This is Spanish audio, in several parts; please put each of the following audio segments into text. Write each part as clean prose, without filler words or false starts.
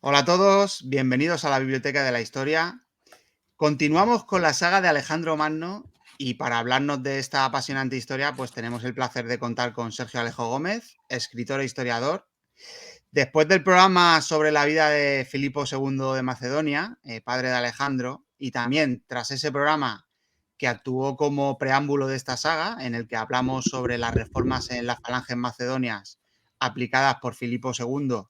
Hola a todos, bienvenidos a la Biblioteca de la Historia. Continuamos con la saga de Alejandro Magno y para hablarnos de esta apasionante historia, pues tenemos el placer de contar con Sergio Alejo Gómez, escritor e historiador. Después del programa sobre la vida de Filipo II de Macedonia, padre de Alejandro, y también tras ese programa que actuó como preámbulo de esta saga, en el que hablamos sobre las reformas en las falanges macedonias aplicadas por Filipo II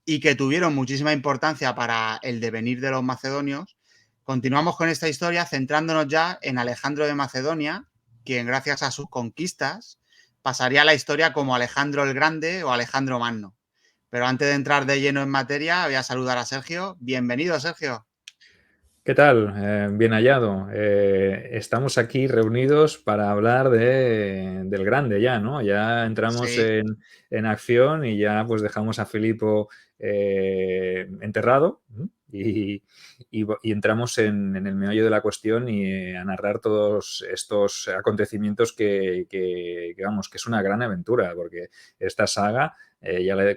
y que tuvieron muchísima importancia para el devenir de los macedonios, continuamos con esta historia centrándonos ya en Alejandro de Macedonia, quien gracias a sus conquistas pasaría a la historia como Alejandro el Grande o Alejandro Magno. Pero antes de entrar de lleno en materia, voy a saludar a Sergio. Bienvenido, Sergio. ¿Qué tal? Bien hallado. Estamos aquí reunidos para hablar del grande ya, ¿no? Ya entramos Sí. en acción y ya pues dejamos a Filipo enterrado, ¿m? Y entramos en el meollo de la cuestión y a narrar todos estos acontecimientos vamos, que es una gran aventura, porque esta saga,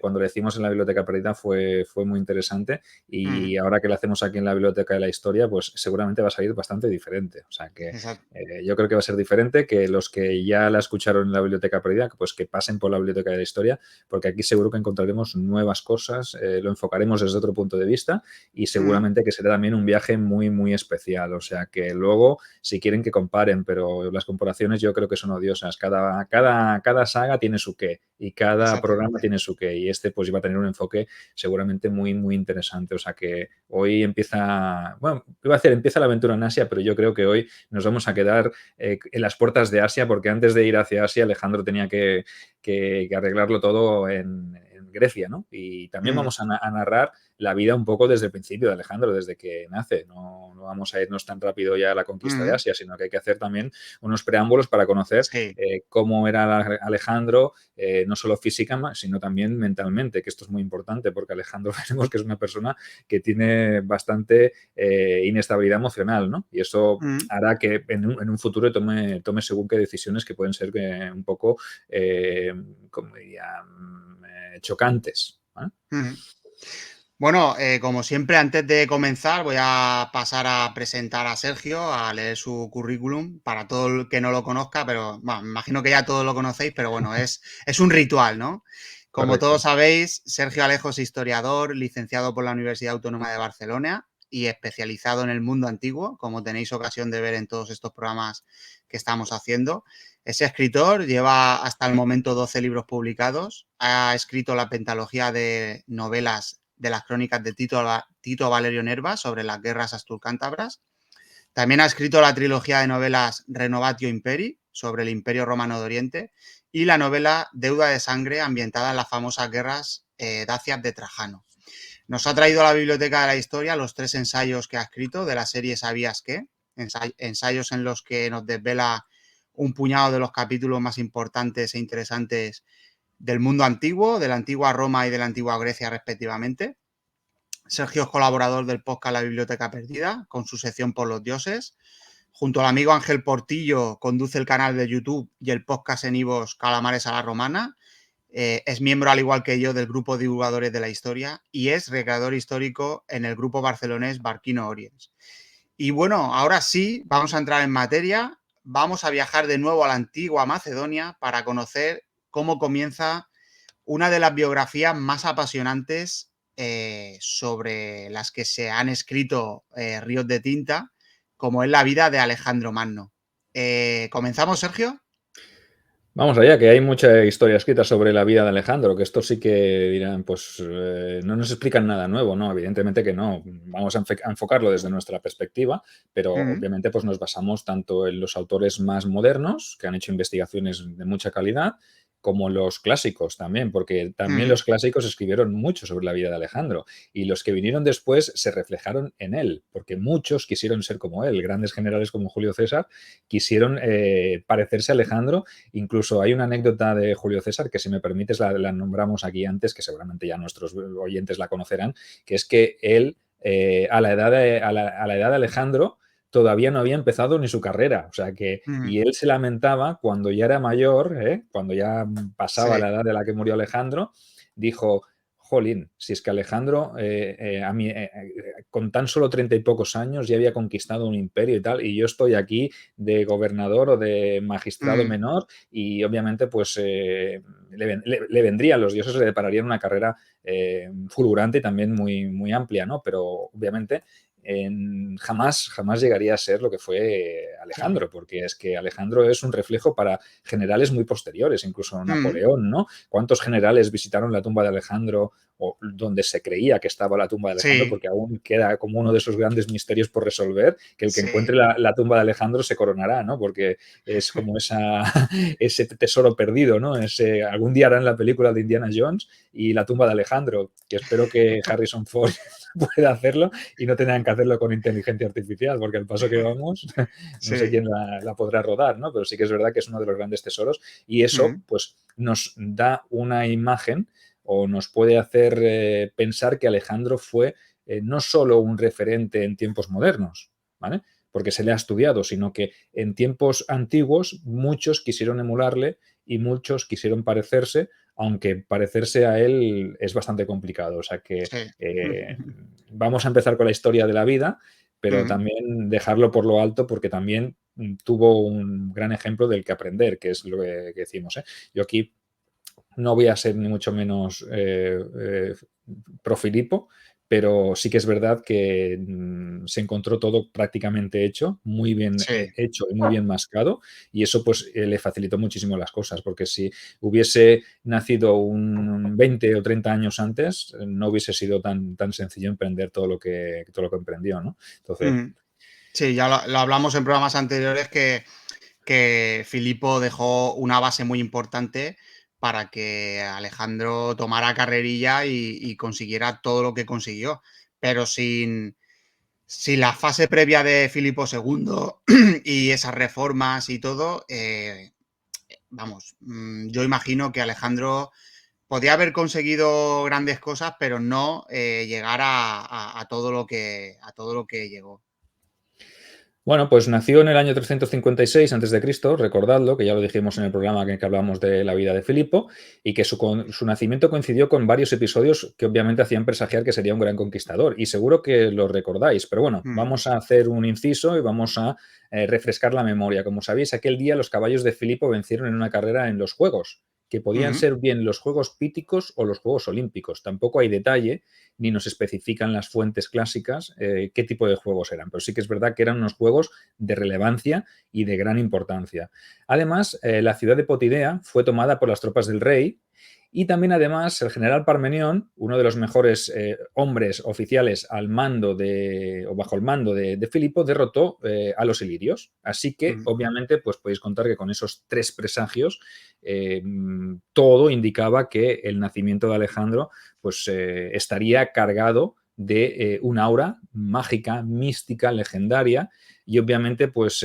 cuando le hicimos en la Biblioteca Perdida fue muy interesante Mm, y ahora que la hacemos aquí en la Biblioteca de la Historia, pues seguramente va a salir bastante diferente. O sea que exacto. yo creo que va a ser diferente que los que ya la escucharon en la Biblioteca Perdida, pues que pasen por la Biblioteca de la Historia, porque aquí seguro que encontraremos nuevas cosas, lo enfocaremos desde otro punto de vista y Mm, seguramente que será también un viaje muy, muy especial. O sea que luego, si quieren que comparen, pero las comparaciones yo creo que son odiosas. Cada saga tiene su qué y cada programa exactamente. tiene su qué y este pues va a tener un enfoque seguramente muy, muy interesante. O sea que hoy empieza, bueno, iba a decir empieza la aventura en Asia, pero yo creo que hoy nos vamos a quedar en las puertas de Asia, porque antes de ir hacia Asia, Alejandro tenía que arreglarlo todo en Grecia, ¿no? Y también Mm, vamos a narrar la vida un poco desde el principio de Alejandro, desde que nace. No vamos a irnos tan rápido ya a la conquista de mm, Asia, sino que hay que hacer también unos preámbulos para conocer sí. cómo era Alejandro, no solo física, sino también mentalmente, que esto es muy importante, porque Alejandro vemos que es una persona que tiene bastante inestabilidad emocional, ¿no? Y eso Mm, hará que en un futuro tome según qué decisiones que pueden ser un poco, como diría, chocantes. ¿Vale? mm. Bueno, como siempre, antes de comenzar, voy a pasar a presentar a Sergio, a leer su currículum para todo el que no lo conozca, pero bueno, me imagino que ya todos lo conocéis, pero bueno, es un ritual, ¿no? Como Correcto. todos sabéis, Sergio Alejo es historiador, licenciado por la Universidad Autónoma de Barcelona y especializado en el mundo antiguo, como tenéis ocasión de ver en todos estos programas que estamos haciendo. Es escritor, lleva hasta el momento 12 libros publicados, ha escrito la pentalogía de novelas de las crónicas de Tito Valerio Nerva sobre las guerras asturcántabras. También ha escrito la trilogía de novelas Renovatio Imperi sobre el Imperio Romano de Oriente y la novela Deuda de Sangre ambientada en las famosas guerras dacias de Trajano. Nos ha traído a la Biblioteca de la Historia los 3 ensayos que ha escrito de la serie ¿Sabías qué? Ensayos en los que nos desvela un puñado de los capítulos más importantes e interesantes del mundo antiguo, de la antigua Roma y de la antigua Grecia respectivamente. Sergio es colaborador del podcast La Biblioteca Perdida, con su sección Por los Dioses. Junto al amigo Ángel Portillo, conduce el canal de YouTube y el podcast en Ivos Calamares a la Romana. Es miembro, al igual que yo, del grupo Divulgadores de la Historia y es recreador histórico en el grupo barcelonés Barquino Oriens. Y bueno, ahora sí, vamos a entrar en materia. Vamos a viajar de nuevo a la antigua Macedonia para conocer cómo comienza una de las biografías más apasionantes sobre las que se han escrito ríos de tinta, como es la vida de Alejandro Magno. ¿Comenzamos, Sergio? Vamos allá, que hay mucha historia escrita sobre la vida de Alejandro, que esto sí que dirán, pues no nos explican nada nuevo, ¿no? Evidentemente que no. Vamos a enfocarlo desde nuestra perspectiva, pero Mm, obviamente pues nos basamos tanto en los autores más modernos, que han hecho investigaciones de mucha calidad, como los clásicos también, porque también mm, los clásicos escribieron mucho sobre la vida de Alejandro y los que vinieron después se reflejaron en él, porque muchos quisieron ser como él, grandes generales como Julio César quisieron parecerse a Alejandro. Incluso hay una anécdota de Julio César que, si me permites, la nombramos aquí antes, que seguramente ya nuestros oyentes la conocerán, que es que él, a la edad de Alejandro, todavía no había empezado ni su carrera. O sea que, mm, y él se lamentaba cuando ya era mayor, cuando ya pasaba sí. la edad de la que murió Alejandro, dijo, jolín, si es que Alejandro con tan solo 30 y pocos años ya había conquistado un imperio y tal, y yo estoy aquí de gobernador o de magistrado Mm, menor y obviamente pues le vendrían los dioses, le depararían una carrera fulgurante y también muy, muy amplia, ¿no? Pero obviamente jamás llegaría a ser lo que fue sí. Alejandro, porque es que Alejandro es un reflejo para generales muy posteriores, incluso Mm, Napoleón, ¿no? ¿Cuántos generales visitaron la tumba de Alejandro o donde se creía que estaba la tumba de Alejandro? sí, Porque aún queda como uno de esos grandes misterios por resolver, que el que sí. encuentre la tumba de Alejandro se coronará, ¿no? Porque es como ese tesoro perdido, ¿no? Algún día harán la película de Indiana Jones y la tumba de Alejandro, que espero que Harrison Ford pueda hacerlo y no tengan que hacerlo con inteligencia artificial, porque al paso que vamos, no sé Sí. quién la podrá rodar, ¿no? Pero sí que es verdad que es uno de los grandes tesoros y eso, Mm, pues, nos da una imagen o nos puede hacer pensar que Alejandro fue no solo un referente en tiempos modernos, ¿vale? Porque se le ha estudiado, sino que en tiempos antiguos muchos quisieron emularle y muchos quisieron parecerse, aunque parecerse a él es bastante complicado. O sea que sí. vamos a empezar con la historia de la vida, pero Mm, también dejarlo por lo alto porque también tuvo un gran ejemplo del que aprender, que es lo que decimos. Yo aquí no voy a ser ni mucho menos pro Filipo, pero sí que es verdad que se encontró todo prácticamente hecho, muy bien sí. hecho y muy bien mascado, y eso pues le facilitó muchísimo las cosas, porque si hubiese nacido un 20 o 30 años antes, no hubiese sido tan sencillo emprender todo lo que emprendió, ¿no? Entonces, Mm. Sí, ya lo hablamos en programas anteriores que Filipo dejó una base muy importante para que Alejandro tomara carrerilla y consiguiera todo lo que consiguió. Pero sin la fase previa de Filipo II y esas reformas y todo, vamos, yo imagino que Alejandro podía haber conseguido grandes cosas, pero no llegar a a todo lo que llegó. bueno, pues nació en el año 356 a.C., recordadlo, que ya lo dijimos en el programa en el que hablamos de la vida de Filipo, y que su nacimiento coincidió con varios episodios que obviamente hacían presagiar que sería un gran conquistador. Y seguro que lo recordáis, pero bueno, Mm, vamos a hacer un inciso y vamos a refrescar la memoria. Como sabéis, aquel día los caballos de Filipo vencieron en una carrera en los Juegos, que podían mm, ser bien los Juegos Píticos o los Juegos Olímpicos. Tampoco hay detalle ni nos especifican las fuentes clásicas qué tipo de juegos eran, pero sí que es verdad que eran unos juegos de relevancia y de gran importancia. Además, la ciudad de Potidea fue tomada por las tropas del rey y también, además, el general Parmenión, uno de los mejores hombres oficiales al mando o bajo el mando de Filipo, derrotó a los ilirios. Así que, mm. obviamente, pues podéis contar que con esos tres presagios todo indicaba que el nacimiento de Alejandro pues estaría cargado de un aura mágica, mística, legendaria y obviamente pues,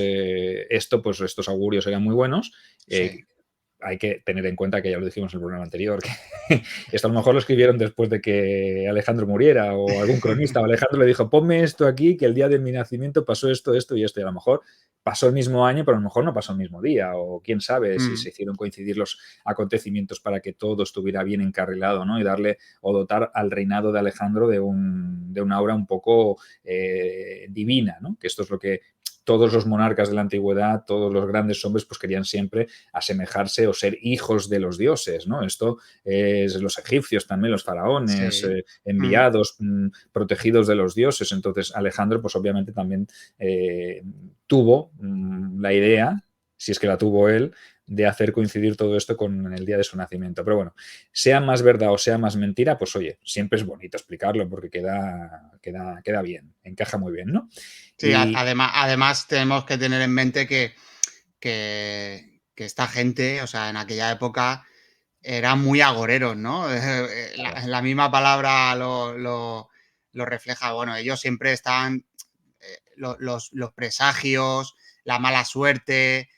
pues estos augurios eran muy buenos. Sí. Hay que tener en cuenta que ya lo dijimos en el programa anterior, que esto a lo mejor lo escribieron después de que Alejandro muriera o algún cronista o Alejandro le dijo, ponme esto aquí, que el día de mi nacimiento pasó esto, esto y esto, y a lo mejor pasó el mismo año, pero a lo mejor no pasó el mismo día, o quién sabe si Mm, se hicieron coincidir los acontecimientos para que todo estuviera bien encarrilado, ¿no? Y darle o dotar al reinado de Alejandro de una aura un poco divina, ¿no? Que esto es lo que todos los monarcas de la antigüedad, todos los grandes hombres, pues querían siempre asemejarse o ser hijos de los dioses, ¿no? Esto es los egipcios también, los faraones, sí. Mm, enviados, protegidos de los dioses. Entonces, Alejandro, pues obviamente también tuvo la idea, si es que la tuvo él, de hacer coincidir todo esto con el día de su nacimiento. Pero bueno, sea más verdad o sea más mentira, pues oye, siempre es bonito explicarlo porque queda bien, encaja muy bien, ¿no? sí, Y además tenemos que tener en mente que esta gente, o sea, en aquella época eran muy agoreros, ¿no? claro, La misma palabra lo refleja. Bueno, ellos siempre están, los presagios, la mala suerte,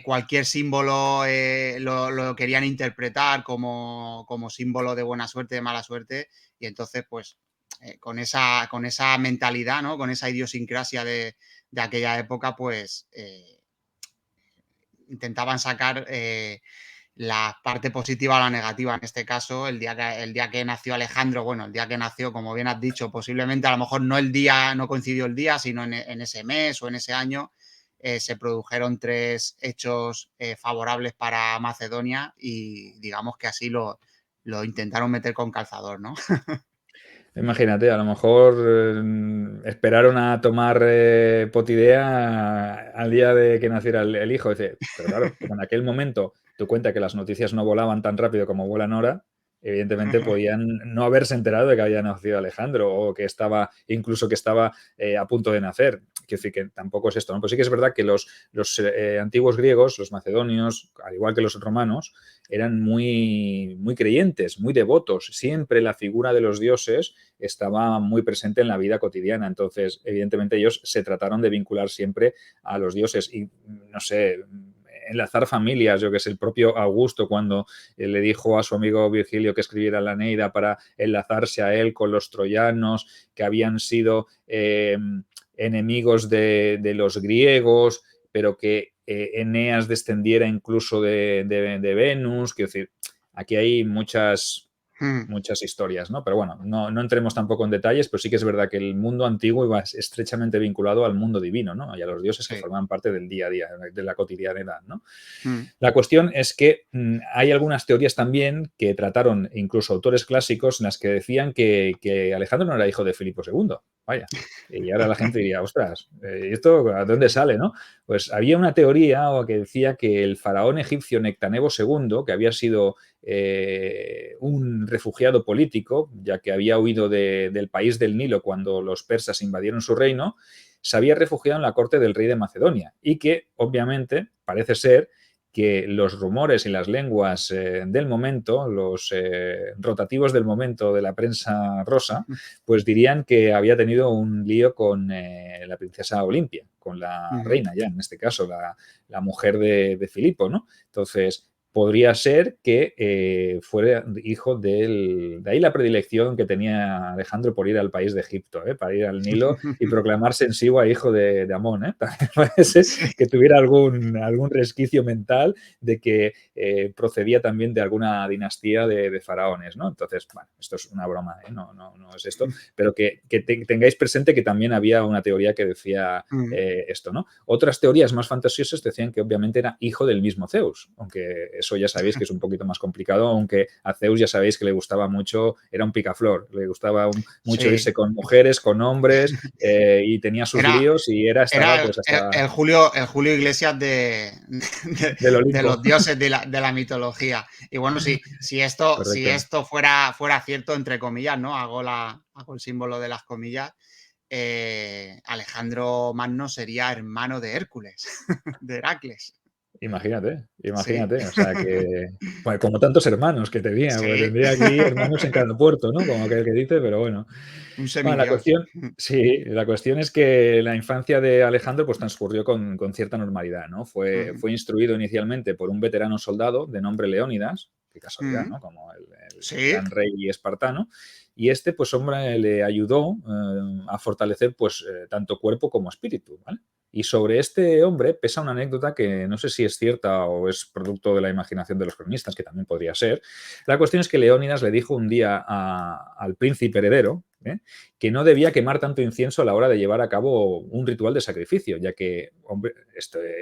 cualquier símbolo lo querían interpretar como símbolo de buena suerte, de mala suerte, y entonces, pues, con esa mentalidad, ¿no? Con esa idiosincrasia de aquella época, pues intentaban sacar la parte positiva o la negativa. En este caso, el día que nació Alejandro, bueno, el día que nació, como bien has dicho, posiblemente a lo mejor no el día, no coincidió el día, sino en ese mes o en ese año, se produjeron tres hechos favorables para Macedonia y digamos que así lo intentaron meter con calzador, ¿no? Imagínate, a lo mejor esperaron a tomar Potidea al día de que naciera el hijo. Dice, pero claro, como en aquel momento tú cuenta que las noticias no volaban tan rápido como vuelan ahora, evidentemente podían no haberse enterado de que había nacido Alejandro o que estaba, incluso que estaba a punto de nacer. Quiero decir que tampoco es esto, ¿no? Pues sí que es verdad que los antiguos griegos, los macedonios, al igual que los romanos, eran muy creyentes, muy devotos. Siempre la figura de los dioses estaba muy presente en la vida cotidiana. Entonces, evidentemente, ellos se trataron de vincular siempre a los dioses y, no sé, enlazar familias. Yo que sé, el propio Augusto, cuando le dijo a su amigo Virgilio que escribiera la Eneida para enlazarse a él con los troyanos que habían sido enemigos de los griegos, pero que Eneas descendiera incluso de Venus. Quiero decir, aquí hay muchas historias, ¿no? Pero bueno, no entremos tampoco en detalles, pero sí que es verdad que el mundo antiguo iba estrechamente vinculado al mundo divino, ¿no? Y a los dioses que Sí. formaban parte del día a día, de la cotidianidad, ¿no? Mm. La cuestión es que hay algunas teorías también que trataron incluso autores clásicos en las que decían que Alejandro no era hijo de Filipo II. Vaya. Y ahora la gente diría, ostras, ¿esto a dónde sale, no? Pues había una teoría que decía que el faraón egipcio Nectanebo II, que había sido un refugiado político, ya que había huido del país del Nilo cuando los persas invadieron su reino, se había refugiado en la corte del rey de Macedonia y que, obviamente, parece ser que los rumores y las lenguas del momento, los rotativos del momento de la prensa rosa, pues dirían que había tenido un lío con la princesa Olimpia, con la Ujú. reina ya, en este caso, la mujer de Filipo, ¿no? Entonces, podría ser que fuera hijo de ahí la predilección que tenía Alejandro por ir al país de Egipto, para ir al Nilo y proclamarse en Siwa hijo de Amón. También puede ser Sí. que tuviera algún resquicio mental de que procedía también de alguna dinastía de faraones, ¿no? Entonces, bueno, esto es una broma, no es esto, pero que tengáis presente que también había una teoría que decía Mm. esto, ¿no? Otras teorías más fantasiosas decían que obviamente era hijo del mismo Zeus, aunque eso ya sabéis que es un poquito más complicado, aunque a Zeus ya sabéis que le gustaba mucho, era un picaflor, le gustaba mucho Sí. irse con mujeres, con hombres, y tenía sus Era, líos y estaba Era pues hasta El Julio Iglesias del de Olimpo. los dioses de la mitología. Y bueno, si Correcto. esto fuera cierto, entre comillas, ¿no? Hago el símbolo de las comillas. Alejandro Magno sería hermano de Hércules, de Heracles. Sí, Imagínate, o sea que, pues, como tantos hermanos que tenía, pues sí, tendría aquí hermanos en cada puerto, ¿no? Como aquel que dice, pero bueno. un Bueno, la semidios. cuestión, sí, la cuestión es que la infancia de Alejandro pues transcurrió con cierta normalidad, ¿no? Fue instruido inicialmente por un veterano soldado de nombre Leónidas, qué casualidad, ¿no? Como el Sí. gran rey espartano, y este pues hombre le ayudó a fortalecer pues tanto cuerpo como espíritu, ¿vale? Y sobre este hombre pesa una anécdota que no sé si es cierta o es producto de la imaginación de los cronistas, que también podría ser. La cuestión es que Leónidas le dijo un día al príncipe heredero, que no debía quemar tanto incienso a la hora de llevar a cabo un ritual de sacrificio, ya que hombre,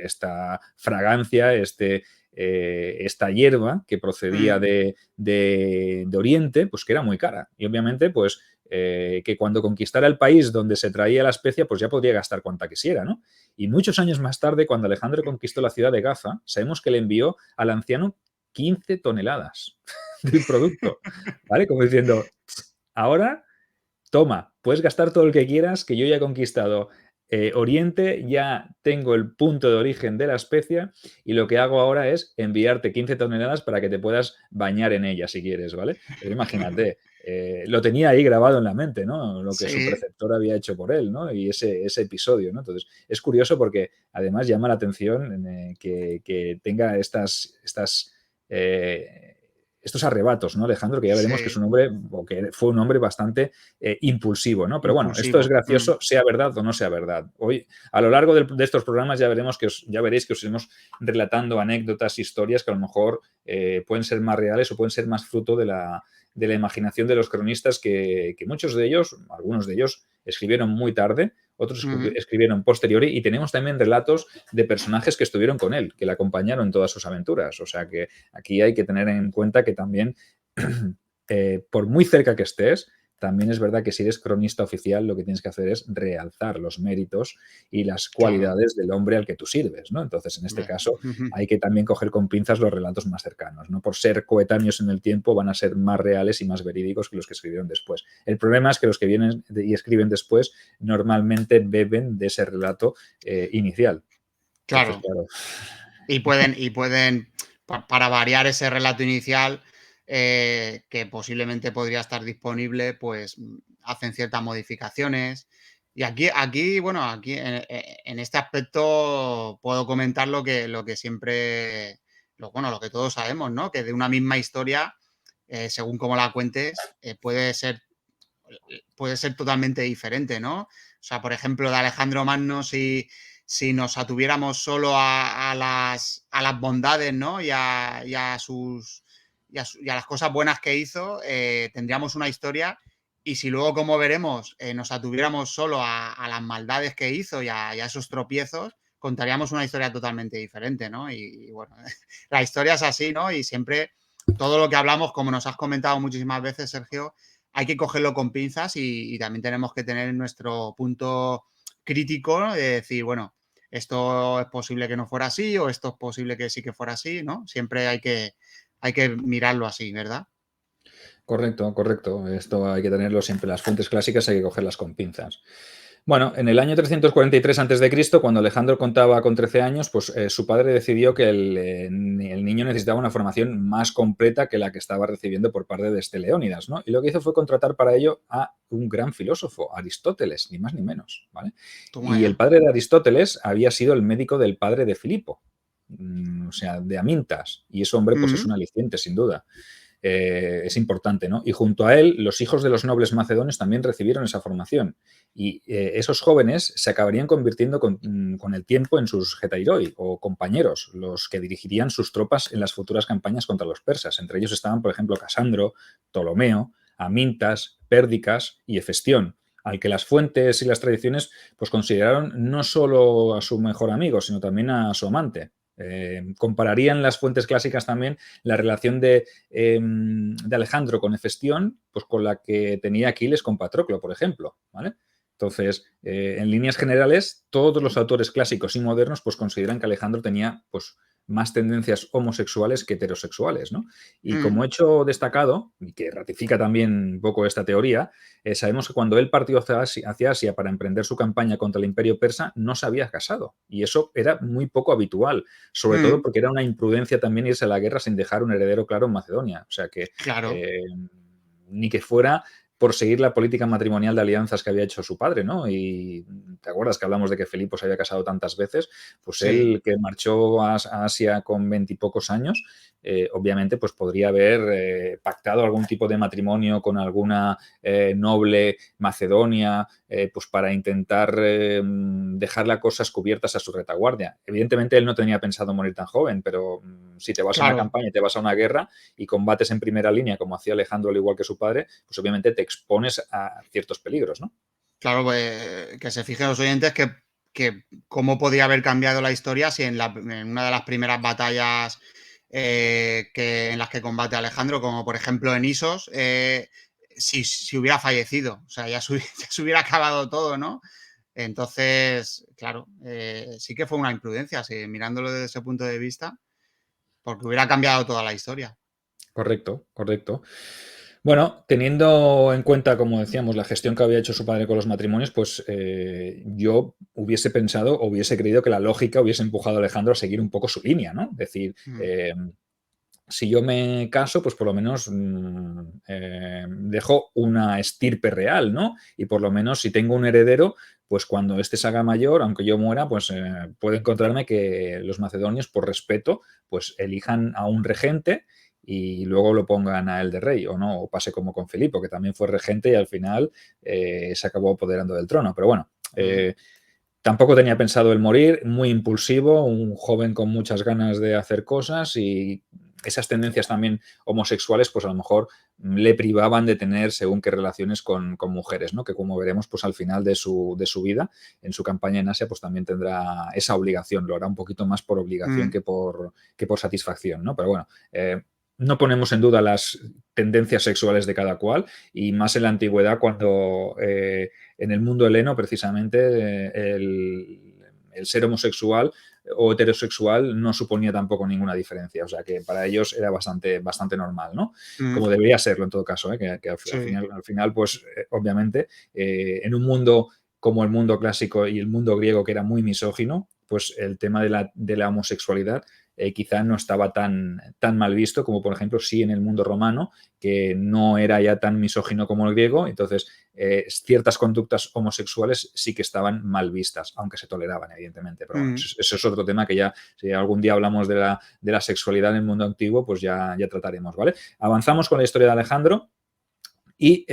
esta fragancia, esta hierba que procedía de Oriente, pues que era muy cara. Y obviamente, pues que cuando conquistara el país donde se traía la especia, pues ya podría gastar cuanta quisiera, ¿no? Y muchos años más tarde, cuando Alejandro conquistó la ciudad de Gaza, sabemos que le envió al anciano 15 toneladas del producto, ¿vale? Como diciendo, ahora toma, puedes gastar todo el que quieras, que yo ya he conquistado Oriente, ya tengo el punto de origen de la especia y lo que hago ahora es enviarte 15 toneladas para que te puedas bañar en ella si quieres, ¿vale? Pero imagínate, lo tenía ahí grabado en la mente, ¿no? Lo que su Sí. preceptor había hecho por él, ¿no? Y ese episodio, ¿no? Entonces, es curioso porque además llama la atención que tenga estas estos arrebatos, ¿no, Alejandro? Que ya veremos que es Sí, un hombre, o que fue un hombre bastante impulsivo, ¿no? Pero bueno, esto es impulsivo. gracioso, sea verdad o no sea verdad. Hoy, a lo largo de estos programas ya veremos ya veréis que os iremos relatando anécdotas, historias que a lo mejor pueden ser más reales o pueden ser más fruto de la imaginación de los cronistas que muchos de ellos, algunos de ellos, escribieron muy tarde, otros Ujú. escribieron posteriori, y tenemos también relatos de personajes que estuvieron con él, que le acompañaron en todas sus aventuras. O sea que aquí hay que tener en cuenta que también, por muy cerca que estés, también es verdad que si eres cronista oficial, lo que tienes que hacer es realzar los méritos y las Claro. cualidades del hombre al que tú sirves, ¿no? Entonces, en este Hombre. caso, hay que también coger con pinzas los relatos más cercanos, ¿no? Por ser coetáneos en el tiempo, van a ser más reales y más verídicos que los que escribieron después. El problema es que los que vienen y escriben después normalmente beben de ese relato inicial. Entonces, Claro. claro. Y pueden para variar ese relato inicial, que posiblemente podría estar disponible, pues, hacen ciertas modificaciones. Y aquí, bueno, aquí en este aspecto puedo comentar lo que siempre lo que todos sabemos, ¿no? Que de una misma historia, según cómo la cuentes, puede ser totalmente diferente, ¿no? O sea, por ejemplo, de Alejandro Magno, si nos atuviéramos solo a las bondades, ¿no? Y a las cosas buenas que hizo, tendríamos una historia. Y si luego, como veremos, nos atuviéramos solo a las maldades que hizo y a esos tropiezos, contaríamos una historia totalmente diferente, ¿no? Y bueno, la historia es así, ¿no? Y siempre todo lo que hablamos, como nos has comentado muchísimas veces, Sergio, hay que cogerlo con pinzas y también tenemos que tener nuestro punto crítico, ¿no? De decir, bueno, esto es posible que no fuera así o esto es posible que sí que fuera así, ¿no? Siempre hay que mirarlo así, ¿verdad? Correcto, correcto. Esto hay que tenerlo siempre. Las fuentes clásicas hay que cogerlas con pinzas. Bueno, en el año 343 a.C., cuando Alejandro contaba con 13 años, pues su padre decidió que el niño necesitaba una formación más completa que la que estaba recibiendo por parte de este Leónidas, ¿no? Y lo que hizo fue contratar para ello a un gran filósofo, Aristóteles, ni más ni menos, ¿vale? Toma Y el ya. padre de Aristóteles había sido el médico del padre de Filipo, o sea, de Amintas, y ese hombre pues es Mm, un aliciente, sin duda. Es importante, ¿no? Y junto a él, los hijos de los nobles macedonios también recibieron esa formación. Y esos jóvenes se acabarían convirtiendo con el tiempo en sus getairoi o compañeros, los que dirigirían sus tropas en las futuras campañas contra los persas. Entre ellos estaban, por ejemplo, Casandro, Ptolomeo, Amintas, Pérdicas y Hefestión, al que las fuentes y las tradiciones pues, consideraron no solo a su mejor amigo, sino también a su amante. Compararían las fuentes clásicas también la relación de Alejandro con Hefestión, pues con la que tenía Aquiles con Patroclo, por ejemplo, ¿vale? Entonces, en líneas generales, todos los autores clásicos y modernos pues consideran que Alejandro tenía pues más tendencias homosexuales que heterosexuales, ¿no? Y mm, como hecho destacado, y que ratifica también un poco esta teoría, sabemos que cuando él partió hacia Asia para emprender su campaña contra el imperio persa, no se había casado. Y eso era muy poco habitual, sobre todo mm, porque era una imprudencia también irse a la guerra sin dejar un heredero claro en Macedonia. O sea que claro. ni que fuera por seguir la política matrimonial de alianzas que había hecho su padre, ¿no? Y te acuerdas que hablamos de que Felipe se había casado tantas veces, pues Sí. él que marchó a Asia con 20 y pocos años, obviamente pues podría haber pactado algún tipo de matrimonio con alguna noble Macedonia, pues para intentar dejar las cosas cubiertas a su retaguardia. Evidentemente él no tenía pensado morir tan joven, pero si te vas a una Claro. campaña y te vas a una guerra y combates en primera línea, como hacía Alejandro al igual que su padre, pues obviamente te expones a ciertos peligros, ¿no? Claro, pues, que se fijen los oyentes que cómo podía haber cambiado la historia si en una de las primeras batallas en las que combate Alejandro, como por ejemplo en Isos, si hubiera fallecido. O sea, ya se hubiera acabado todo, ¿no? Entonces, claro, sí que fue una imprudencia, sí, mirándolo desde ese punto de vista, porque hubiera cambiado toda la historia. Correcto, correcto. Bueno, teniendo en cuenta, como decíamos, la gestión que había hecho su padre con los matrimonios, pues yo hubiese pensado o hubiese creído que la lógica hubiese empujado a Alejandro a seguir un poco su línea, ¿no? Es decir, Mm, si yo me caso, pues por lo menos dejo una estirpe real, ¿no? Y por lo menos si tengo un heredero, pues cuando éste se haga mayor, aunque yo muera, pues puede encontrarme que los macedonios, por respeto, pues elijan a un regente y luego lo pongan a él de rey, o no, o pase como con Filipo, que también fue regente y al final se acabó apoderando del trono. Pero bueno, tampoco tenía pensado el morir, muy impulsivo, un joven con muchas ganas de hacer cosas y esas tendencias también homosexuales, pues a lo mejor le privaban de tener según qué relaciones con mujeres, ¿no? Que como veremos, pues al final de su vida, en su campaña en Asia, pues también tendrá esa obligación, lo hará un poquito más por obligación que por satisfacción, ¿no? Pero bueno, no ponemos en duda las tendencias sexuales de cada cual y más en la antigüedad cuando en el mundo heleno precisamente el ser homosexual o heterosexual no suponía tampoco ninguna diferencia, o sea que para ellos era bastante normal, ¿no? Como debería serlo en todo caso, que al final, pues obviamente en un mundo como el mundo clásico y el mundo griego que era muy misógino, pues el tema de la homosexualidad quizá no estaba tan mal visto como por ejemplo sí en el mundo romano, que no era ya tan misógino como el griego, entonces ciertas conductas homosexuales sí que estaban mal vistas, aunque se toleraban, evidentemente. Pero bueno, eso es otro tema que ya, si algún día hablamos de la sexualidad en el mundo antiguo, pues ya trataremos, ¿vale? Avanzamos con la historia de Alejandro. Y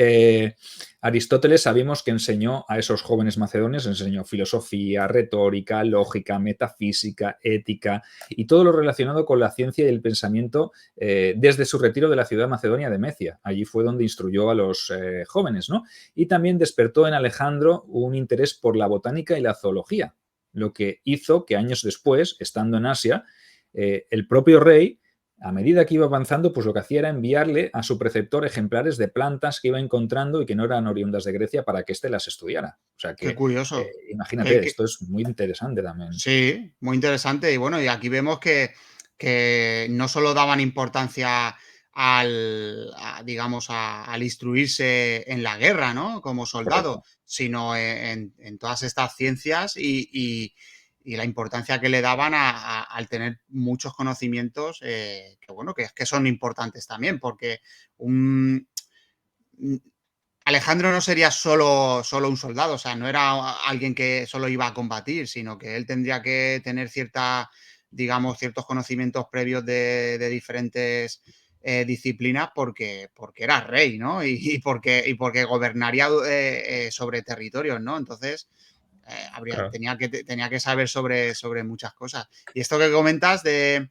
Aristóteles sabemos que enseñó a esos jóvenes macedonios, enseñó filosofía, retórica, lógica, metafísica, ética y todo lo relacionado con la ciencia y el pensamiento desde su retiro de la ciudad macedonia de Mecia. Allí fue donde instruyó a los jóvenes, ¿no? Y también despertó en Alejandro un interés por la botánica y la zoología, lo que hizo que años después, estando en Asia, el propio rey, a medida que iba avanzando, pues lo que hacía era enviarle a su preceptor ejemplares de plantas que iba encontrando y que no eran oriundas de Grecia para que éste las estudiara. O sea Qué que, curioso. imagínate, esto es muy interesante también. Sí, muy interesante. Y bueno, y aquí vemos que no solo daban importancia digamos, al instruirse en la guerra, ¿no? Como soldado, Correcto. sino en todas estas ciencias y la importancia que le daban al tener muchos conocimientos que, bueno, que son importantes también, porque un, Alejandro no sería solo un soldado, o sea, no era alguien que solo iba a combatir, sino que él tendría que tener digamos, ciertos conocimientos previos de diferentes disciplinas porque era rey, ¿no? Y porque gobernaría sobre territorios, ¿no? Entonces, Claro. tenía que saber sobre muchas cosas. Y esto que comentas del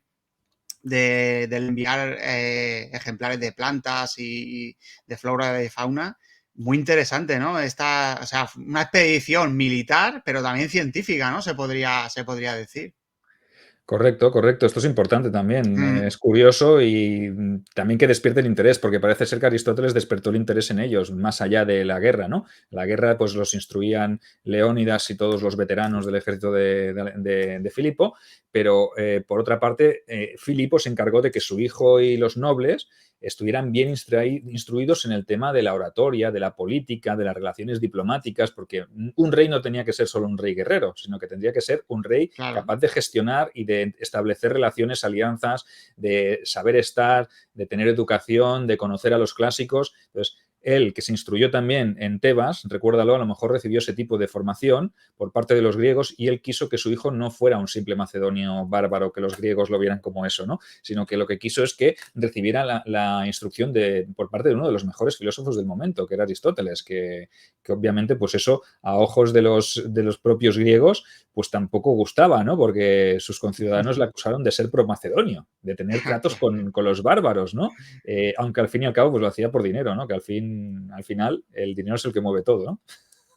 enviar ejemplares de plantas y de flora y de fauna, muy interesante, ¿no? O sea, una expedición militar, pero también científica, ¿no? Se podría decir. Correcto, correcto. Esto es importante también. Mm, Es curioso y también que despierte el interés, porque parece ser que Aristóteles despertó el interés en ellos, más allá de la guerra, ¿no? La guerra, pues los instruían Leónidas y todos los veteranos del ejército de Filipo, pero por otra parte, Filipo se encargó de que su hijo y los nobles estuvieran bien instruidos en el tema de la oratoria, de la política, de las relaciones diplomáticas, porque un rey no tenía que ser solo un rey guerrero, sino que tendría que ser un rey claro. capaz de gestionar y de establecer relaciones, alianzas, de saber estar, de tener educación, de conocer a los clásicos. Entonces, él, que se instruyó también en Tebas, recuérdalo, a lo mejor recibió ese tipo de formación por parte de los griegos y él quiso que su hijo no fuera un simple macedonio bárbaro, que los griegos lo vieran como eso, ¿no? Sino que lo que quiso es que recibiera la instrucción por parte de uno de los mejores filósofos del momento, que era Aristóteles, que obviamente pues eso a ojos de los propios griegos pues tampoco gustaba, ¿no? Porque sus conciudadanos le acusaron de ser pro-macedonio, de tener tratos con los bárbaros, ¿no? Aunque al fin y al cabo pues lo hacía por dinero, ¿no? Que al final el dinero es el que mueve todo, ¿no?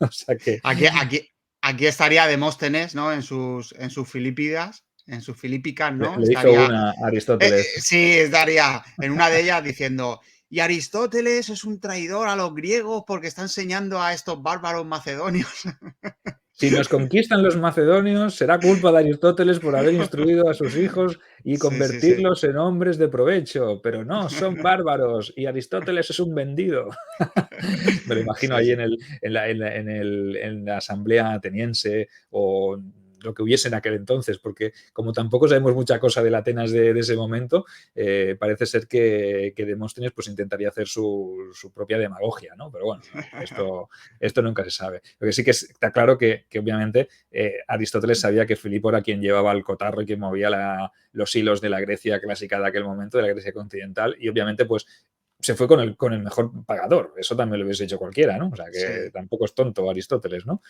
O sea que... Aquí estaría Demóstenes, ¿no? En sus Filipidas, en sus Filípicas, ¿no? Le hizo Estaría. una a Aristóteles. Sí, estaría en una de ellas diciendo. Y Aristóteles es un traidor a los griegos porque está enseñando a estos bárbaros macedonios. Si nos conquistan los macedonios, será culpa de Aristóteles por haber instruido a sus hijos y Sí, sí, sí. convertirlos en hombres de provecho, pero no, son bárbaros y Aristóteles es un vendido. Me lo imagino Sí, ahí sí. en la asamblea ateniense o lo que hubiese en aquel entonces, porque como tampoco sabemos mucha cosa del Atenas de ese momento, parece ser que Demóstenes pues intentaría hacer su propia demagogia, ¿no? Pero bueno, esto nunca se sabe. Lo que sí que está claro que obviamente Aristóteles sabía que Filipo era quien llevaba el cotarro y quien movía los hilos de la Grecia clásica de aquel momento, de la Grecia continental, y obviamente pues se fue con el mejor pagador. Eso también lo hubiese hecho cualquiera, ¿no? O sea, que Sí. tampoco es tonto Aristóteles, ¿no?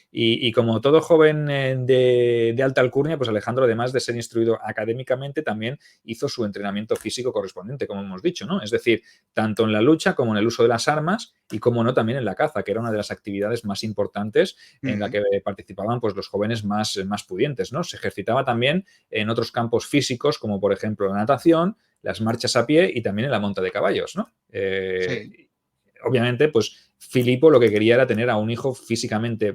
Y como todo joven de alta alcurnia, pues Alejandro, además de ser instruido académicamente, también hizo su entrenamiento físico correspondiente, como hemos dicho, ¿no? Es decir, tanto en la lucha como en el uso de las armas y, como no, también en la caza, que era una de las actividades más importantes en la que participaban pues, los jóvenes más pudientes, ¿no? Se ejercitaba también en otros campos físicos, como por ejemplo la natación, las marchas a pie y también en la monta de caballos, ¿no? Sí. Obviamente, pues Filipo lo que quería era tener a un hijo físicamente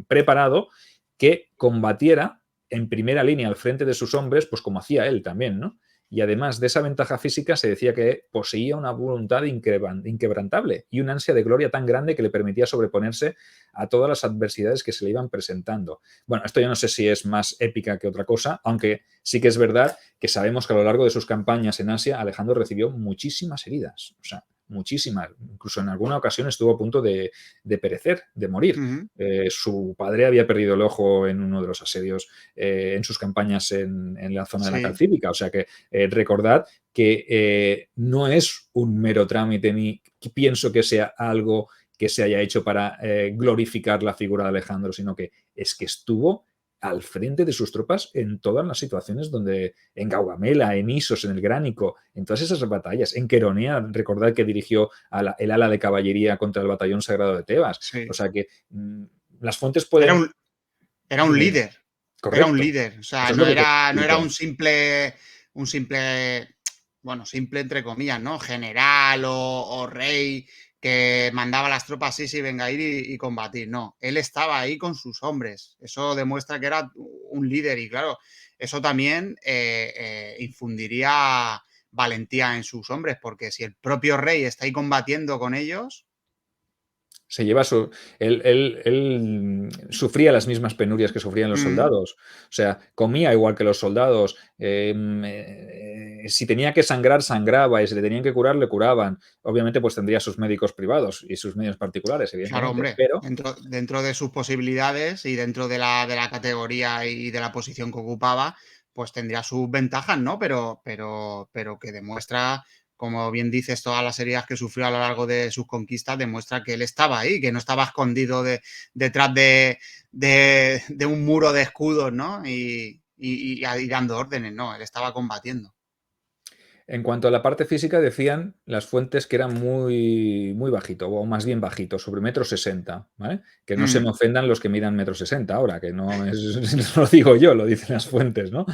preparado que combatiera en primera línea al frente de sus hombres, pues como hacía él también, ¿no? Y además de esa ventaja física, se decía que poseía una voluntad inquebrantable y un ansia de gloria tan grande que le permitía sobreponerse a todas las adversidades que se le iban presentando. Bueno, esto yo no sé si es más épica que otra cosa, aunque sí que es verdad que sabemos que a lo largo de sus campañas en Asia, Alejandro recibió muchísimas heridas. O sea, muchísimas. Incluso en alguna ocasión estuvo a punto de perecer, de morir. Su padre había perdido el ojo en uno de los asedios en sus campañas en la zona de la Sí. Calcídica. O sea que recordad que no es un mero trámite ni pienso que sea algo que se haya hecho para glorificar la figura de Alejandro, sino que es que estuvo al frente de sus tropas en todas las situaciones donde, en Gaugamela, en Isos, en el Gránico, en todas esas batallas, en Queronea, recordad que dirigió el ala de caballería contra el batallón sagrado de Tebas. Sí. O sea que las fuentes Era pueden... un, era un Dime, dime. líder. Era un Correcto. líder. O sea, Eso es no lo que quería era, no decir, era un simple, bueno, simple entre comillas, ¿no? General o rey que mandaba a las tropas, sí, sí, venga a ir y combatir. No, él estaba ahí con sus hombres. Eso demuestra que era un líder y claro, eso también infundiría valentía en sus hombres, porque si el propio rey está ahí combatiendo con ellos, se lleva él sufría las mismas penurias que sufrían los soldados. O sea, comía igual que los soldados. Si tenía que sangrar, sangraba. Y si le tenían que curar, le curaban. Obviamente, pues tendría sus médicos privados y sus medios particulares, claro, evidentemente. hombre, Pero dentro de sus posibilidades y dentro de la categoría y de la posición que ocupaba, pues tendría sus ventajas, ¿no? Pero que demuestra, como bien dices, todas las heridas que sufrió a lo largo de sus conquistas, demuestra que él estaba ahí, que no estaba escondido detrás de un muro de escudos, ¿no? Y dando órdenes, no, él estaba combatiendo. en cuanto a la parte física, decían las fuentes que era muy, muy bajito, o más bien bajito, sobre 1,60 m, ¿vale? Que no se me ofendan los que midan 1,60 m ahora, que no, no lo digo yo, lo dicen las fuentes, ¿no?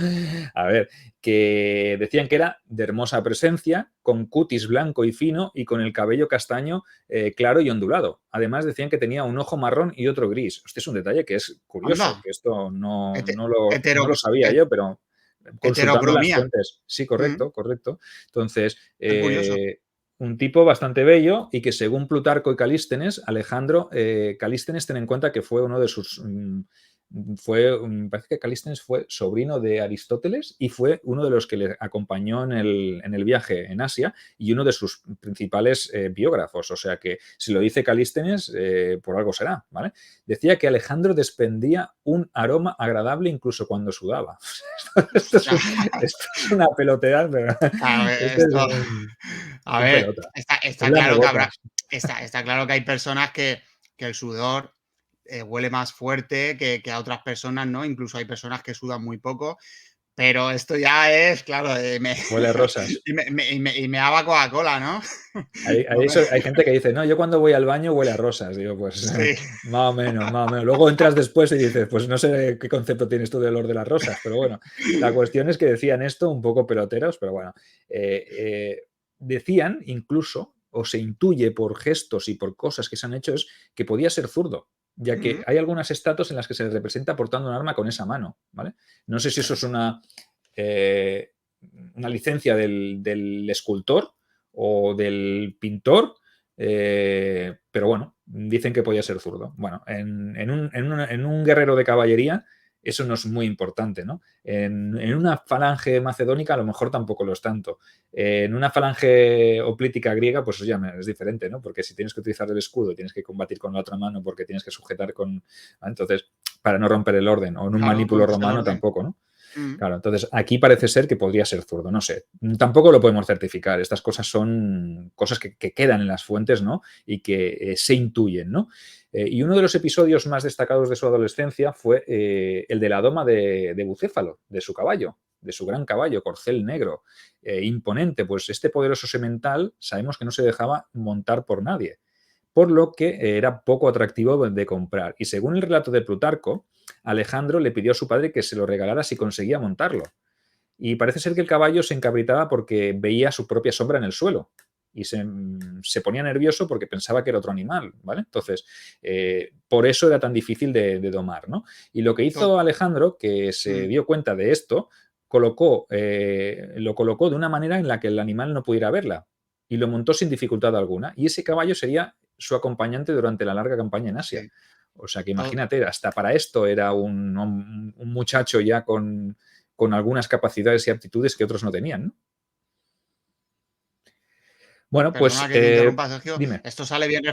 A ver, que decían que era de hermosa presencia, con cutis blanco y fino y con el cabello castaño claro y ondulado. Además decían que tenía un ojo marrón y otro gris. Este es un detalle que es curioso, Anda, que esto no, hete- no lo hetero- sabía yo, pero consultando las heterocromía. fuentes. Sí, correcto, correcto. Entonces, Qué curioso. un tipo bastante bello y que según Plutarco y Calístenes, Alejandro, Calístenes, ten en cuenta que fue uno de sus... parece que Calístenes fue sobrino de Aristóteles y fue uno de los que le acompañó en el viaje en Asia y uno de sus principales biógrafos. O sea que si lo dice Calístenes, por algo será, ¿vale? Decía que Alejandro desprendía un aroma agradable incluso cuando sudaba. Ostras. Esto es una pelotera, pero Claro, esto es esto, a un ver, pelota. Es está claro que lamebotas. está claro que hay personas que el sudor huele más fuerte que a otras personas, ¿no? Incluso hay personas que sudan muy poco, pero esto ya es, claro, Huele a rosas. y me daba Coca-Cola, ¿no? No me- Hay gente que dice, no, yo cuando voy al baño huele a rosas. Digo, pues Sí, más o menos, más o menos. Luego entras después y dices, pues no sé qué concepto tienes tú del olor de las rosas, pero bueno, la cuestión es que decían esto un poco peloteros, pero bueno, eh, decían incluso, o se intuye por gestos y por cosas que se han hecho, es que podía ser zurdo, ya que mm, hay algunas estatuas en las que se le representa portando un arma con esa mano, ¿vale? No sé si eso es eh, una licencia del escultor o del pintor, pero bueno, dicen que podía ser zurdo. Bueno, en un guerrero de caballería eso no es muy importante, ¿no? En una falange macedónica a lo mejor tampoco lo es tanto. En una falange hoplítica griega, pues ya es diferente, ¿no? Porque si tienes que utilizar el escudo y tienes que combatir con la otra mano porque tienes que sujetar con... Entonces, para no romper el orden. O en un Claro, manípulo no es el romano orden. tampoco, ¿no? Mm. Claro, entonces aquí parece ser que podría ser zurdo, no sé. Tampoco lo podemos certificar. Estas cosas son cosas que quedan en las fuentes, ¿no? Y que se intuyen, ¿no? Y uno de los episodios más destacados de su adolescencia fue el de la doma de Bucéfalo, de su caballo, de su gran caballo, corcel negro, imponente. Pues este poderoso semental sabemos que no se dejaba montar por nadie, por lo que era poco atractivo de comprar. Y según el relato de Plutarco, Alejandro le pidió a su padre que se lo regalara si conseguía montarlo. Y parece ser que el caballo se encabritaba porque veía su propia sombra en el suelo y se ponía nervioso porque pensaba que era otro animal, ¿vale? Entonces, por eso era tan difícil de domar, ¿no? Y lo que hizo Alejandro, que se Mm. dio cuenta de esto, lo colocó de una manera en la que el animal no pudiera verla y lo montó sin dificultad alguna. Y ese caballo sería su acompañante durante la larga campaña en Asia. Sí. O sea que imagínate, hasta para esto era un muchacho ya con algunas capacidades y aptitudes que otros no tenían, ¿no? Bueno, Perdona pues que te interrumpa, Sergio. dime. Esto sale bien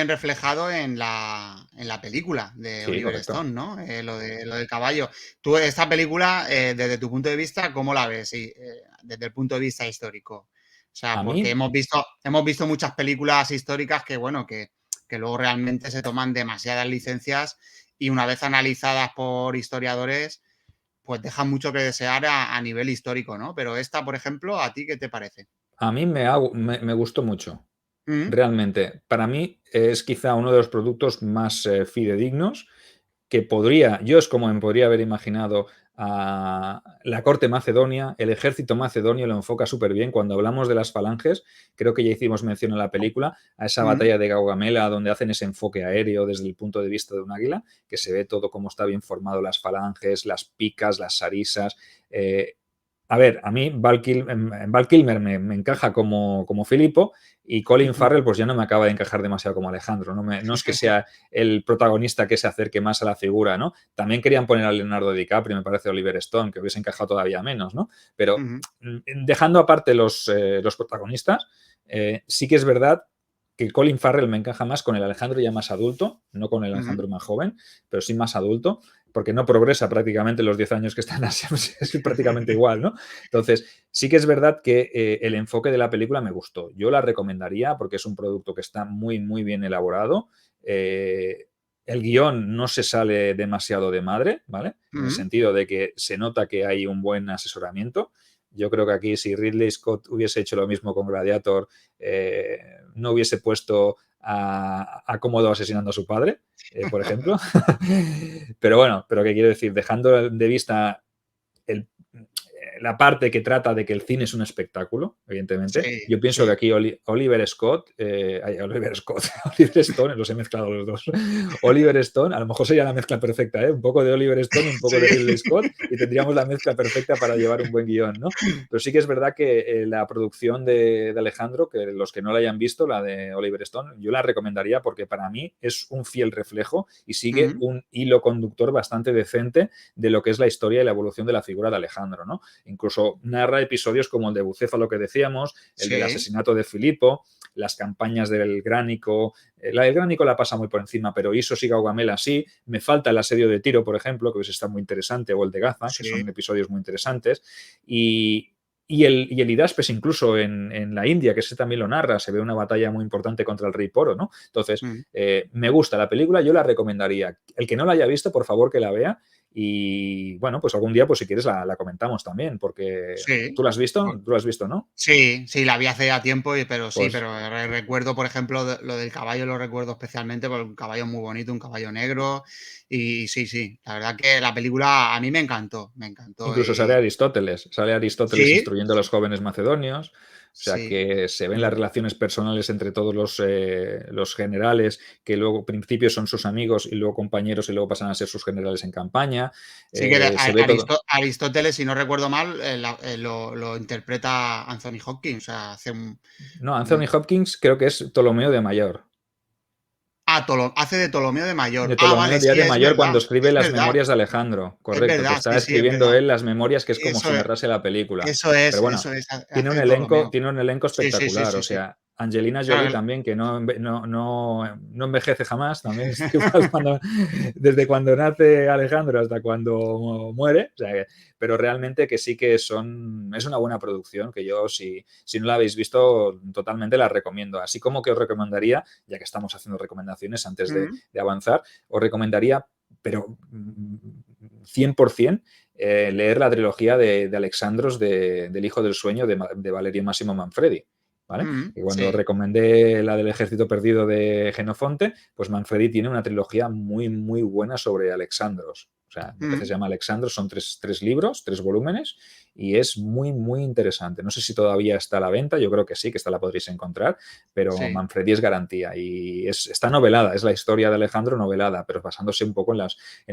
reflejado en la película de Sí, Oliver correcto. Stone, ¿no? Lo del caballo. Tú, esta película, desde tu punto de vista, ¿cómo la ves? Sí, desde el punto de vista histórico. O sea, A porque mí, hemos visto muchas películas históricas bueno, que luego realmente se toman demasiadas licencias y una vez analizadas por historiadores, pues dejan mucho que desear a nivel histórico, ¿no? Pero esta, por ejemplo, ¿a ti qué te parece? a mí me gustó mucho. Mm. Realmente, para mí es quizá uno de los productos más fidedignos que yo es como me podría haber imaginado a la corte macedonia, el ejército macedonio lo enfoca súper bien. Cuando hablamos de las falanges, creo que ya hicimos mención en la película a esa Mm. batalla de Gaugamela, donde hacen ese enfoque aéreo desde el punto de vista de un águila, que se ve todo cómo está bien formado las falanges, las picas, las sarisas. A ver, a mí Val Kilmer me encaja como Filipo y Colin Farrell pues ya no me acaba de encajar demasiado como Alejandro. No es que sea el protagonista que se acerque más a la figura, ¿no? También querían poner a Leonardo DiCaprio, me parece, Oliver Stone, que hubiese encajado todavía menos, ¿no? Pero Ujú. dejando aparte los protagonistas, sí que es verdad que Colin Farrell me encaja más con el Alejandro ya más adulto, no con el Ujú. Alejandro más joven, pero sí más adulto, porque no progresa prácticamente los 10 años que están así, es prácticamente igual, ¿no? Entonces, sí que es verdad que el enfoque de la película me gustó. Yo la recomendaría porque es un producto que está muy, muy bien elaborado. El guión no se sale demasiado de madre, ¿vale? En el Ujú. sentido de que se nota que hay un buen asesoramiento. Yo creo que aquí si Ridley Scott hubiese hecho lo mismo con Gladiator, no hubiese puesto a Cómodo asesinando a su padre, por ejemplo. Pero bueno, pero qué quiero decir, dejando de vista el, la parte que trata de que el cine es un espectáculo, evidentemente. Sí, Yo pienso que sí. aquí Oliver Scott, Oliver Scott, Oliver Stone, los he mezclado los dos. Oliver Stone, a lo mejor sería la mezcla perfecta, ¿eh? Un poco de Oliver Stone y un poco de Ridley Sí. Scott y tendríamos la mezcla perfecta para llevar un buen guión, ¿no? Pero sí que es verdad que la producción de Alejandro, que los que no la hayan visto, la de Oliver Stone, yo la recomendaría porque para mí es un fiel reflejo y sigue Ujú. un hilo conductor bastante decente de lo que es la historia y la evolución de la figura de Alejandro, ¿no? Incluso narra episodios como el de Bucéfalo que decíamos, el del Sí. asesinato de Filipo, las campañas del Gránico. La del Gránico la pasa muy por encima, pero Isos y Gaugamela sí. Me falta el asedio de Tiro, por ejemplo, que hubiese estado muy interesante, o el de Gaza, que Sí. son episodios muy interesantes. Y el Hidaspes, incluso en la India, que ese también lo narra, se ve una batalla muy importante contra el rey Poro, ¿no? Entonces, Ujú. me gusta la película, yo la recomendaría. El que no la haya visto, por favor, que la vea. Y bueno, pues algún día, pues si quieres, la comentamos también, porque Sí. tú la has Pues visto, tú la has visto, ¿no? sí, sí, la vi hace ya tiempo, pero sí, Pues pero recuerdo, por ejemplo, lo del caballo lo recuerdo especialmente porque un caballo muy bonito, un caballo negro. Y sí, sí, la verdad que la película a mí me encantó, me encantó. incluso sale Aristóteles Sí, instruyendo a los jóvenes macedonios, o sea sí. que se ven las relaciones personales entre todos los generales, que luego al principio son sus amigos y luego compañeros y luego pasan a ser sus generales en campaña, Sí que se ve todo. Aristóteles, si no recuerdo mal, lo interpreta Anthony Hopkins, o sea, hace un... No, Anthony Hopkins creo que es Ptolomeo de Mayor. Hace de Ptolomeo de Mayor. De Ah, Ptolomeo vale, ya sí, de es mayor cuando verdad. escribe Es las verdad. memorias de Alejandro, Es correcto, que verdad, está sí, sí, es escribiendo verdad. él las memorias, que es como si Eso es, narrase la película. eso es, Pero bueno, eso es. Hace de Ptolomeo. tiene un elenco Sí, sí, sí, espectacular, sí, o sí. sea, Angelina Jolie Claro, también, que no envejece jamás, también está igual desde cuando nace Alejandro hasta cuando muere, o sea, pero realmente que sí que es una buena producción, que yo si no la habéis visto, totalmente la recomiendo. Así como que os recomendaría, ya que estamos haciendo recomendaciones antes de avanzar, os recomendaría, pero 100%, leer la trilogía de Alexandros del Hijo del Sueño de Valerio Massimo Manfredi. ¿Vale? Y cuando sí. recomendé la del Ejército Perdido de Genofonte, pues Manfredi tiene una trilogía muy, muy buena sobre Alexandros. O sea, me parece que se llama Alexandros, son tres libros, 3 volúmenes, y es muy, muy interesante. No sé si todavía está a la venta, yo creo que sí, que esta la podréis encontrar, pero Sí. Manfredi es garantía. Y está novelada, es la historia de Alejandro novelada, pero basándose un poco en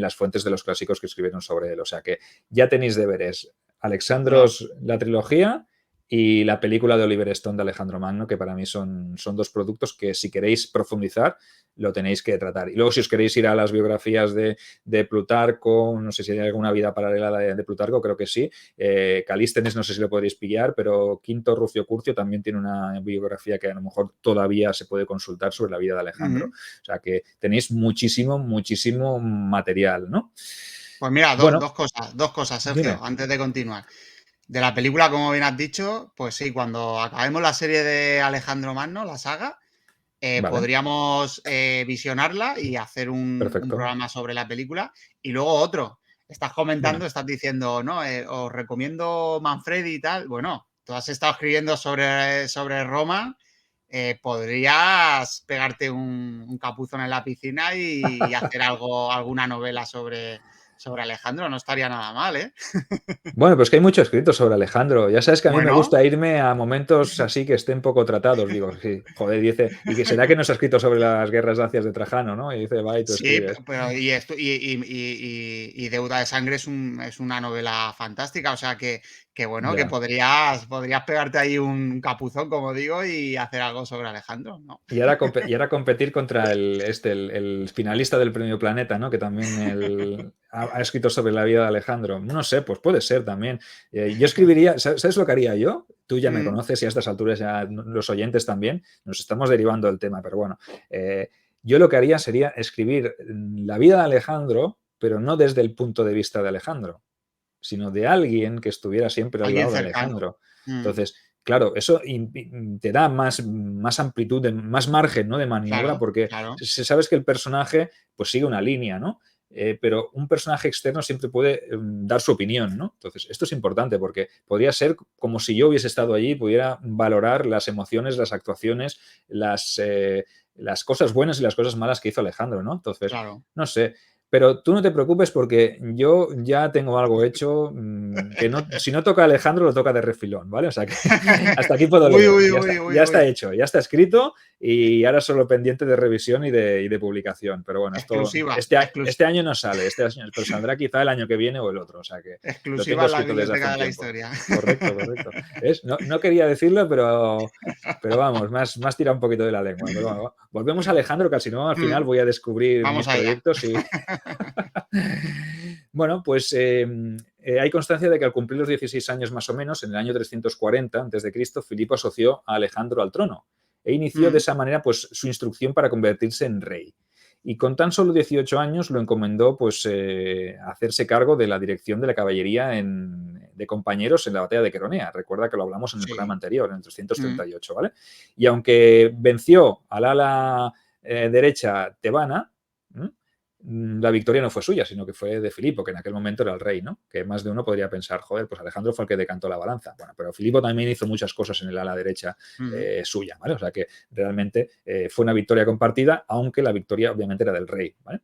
las fuentes de los clásicos que escribieron sobre él. O sea que ya tenéis deberes. Bueno, Alexandros, la trilogía, y la película de Oliver Stone de Alejandro Magno, que para mí son 2 productos que si queréis profundizar, lo tenéis que tratar. Y luego si os queréis ir a las biografías de Plutarco, no sé si hay alguna vida paralela de Plutarco, creo que sí. Calístenes no sé si lo podréis pillar, pero Quinto Rucio Curcio también tiene una biografía que a lo mejor todavía se puede consultar sobre la vida de Alejandro. O sea que tenéis muchísimo, muchísimo material, ¿no? pues mira, Bueno, dos cosas, Sergio, dime. antes de continuar. De la película, como bien has dicho, pues sí, cuando acabemos la serie de Alejandro Magno, la saga, Vale, podríamos visionarla y hacer un perfecto. programa sobre la película. Y luego otro, estás comentando, Dime. estás diciendo, no, os recomiendo Manfredi y tal. Bueno, tú has estado escribiendo sobre Roma, podrías pegarte un capuzón en la piscina y hacer alguna novela sobre Alejandro, no estaría nada mal, ¿eh? Bueno, pues que hay mucho escrito sobre Alejandro. Ya sabes que a mí me Bueno, gusta irme a momentos así que estén poco tratados. Digo, sí, joder, dice, y que será que no se ha escrito sobre las guerras dacias de Trajano, ¿no? Y dice, va, y tú sí, escribes. pero y Deuda de Sangre es una novela fantástica, o sea que bueno, que Ya. podrías pegarte ahí un capuzón, como digo, y hacer algo sobre Alejandro, ¿no? Y ahora competir contra el finalista del Premio Planeta, ¿no? Que también ha escrito sobre la vida de Alejandro. No sé, pues puede ser también. Yo escribiría, ¿sabes lo que haría yo? Tú ya me Mm, conoces y a estas alturas ya los oyentes también, nos estamos derivando del tema, pero bueno, yo lo que haría sería escribir la vida de Alejandro, pero no desde el punto de vista de Alejandro, sino de alguien que estuviera siempre al alguien lado de cercano. Alejandro. Mm, Entonces, claro, eso te da más amplitud, más margen, ¿no?, de maniobra, claro, porque claro, se sabes que el personaje pues sigue una línea, ¿no? Pero un personaje externo siempre puede dar su opinión, ¿no? Entonces, esto es importante porque podría ser como si yo hubiese estado allí y pudiera valorar las emociones, las actuaciones, las cosas buenas y las cosas malas que hizo Alejandro, ¿no? Entonces, claro. no sé, pero tú no te preocupes porque yo ya tengo algo hecho, que no, si no toca Alejandro, lo toca de refilón, ¿vale? O sea que hasta aquí puedo Uy, leer. uy, Ya uy, está, uy, ya está uy. hecho, ya está escrito y ahora solo pendiente de revisión y de publicación. Pero bueno, esto Exclusiva, este año no sale, pero saldrá quizá el año que viene o el otro. O sea que lo tengo exclusiva en la escrito desde hace biblioteca un de la tiempo. historia. Correcto, correcto. ¿Ves? No quería decirlo, pero vamos, más tira un poquito de la lengua. Pero bueno, volvemos a Alejandro, que al no al final Mm, voy a descubrir mis vamos allá. proyectos y bueno, pues hay constancia de que al cumplir los 16 años más o menos, en el año 340 a.C., Filipo asoció a Alejandro al trono e inició de Mm, esa manera pues, su instrucción para convertirse en rey. Y con tan solo 18 años lo encomendó pues, a hacerse cargo de la dirección de la caballería de compañeros en la batalla de Queronea. Recuerda que lo hablamos en el programa sí. anterior, en el Mm, 338, ¿vale? Y aunque venció al ala derecha tebana, la victoria no fue suya, sino que fue de Filipo, que en aquel momento era el rey, ¿no? Que más de uno podría pensar, joder, pues Alejandro fue el que decantó la balanza. Bueno, pero Filipo también hizo muchas cosas en el ala derecha mm. suya, ¿vale? O sea que realmente fue una victoria compartida, aunque la victoria obviamente era del rey, ¿vale?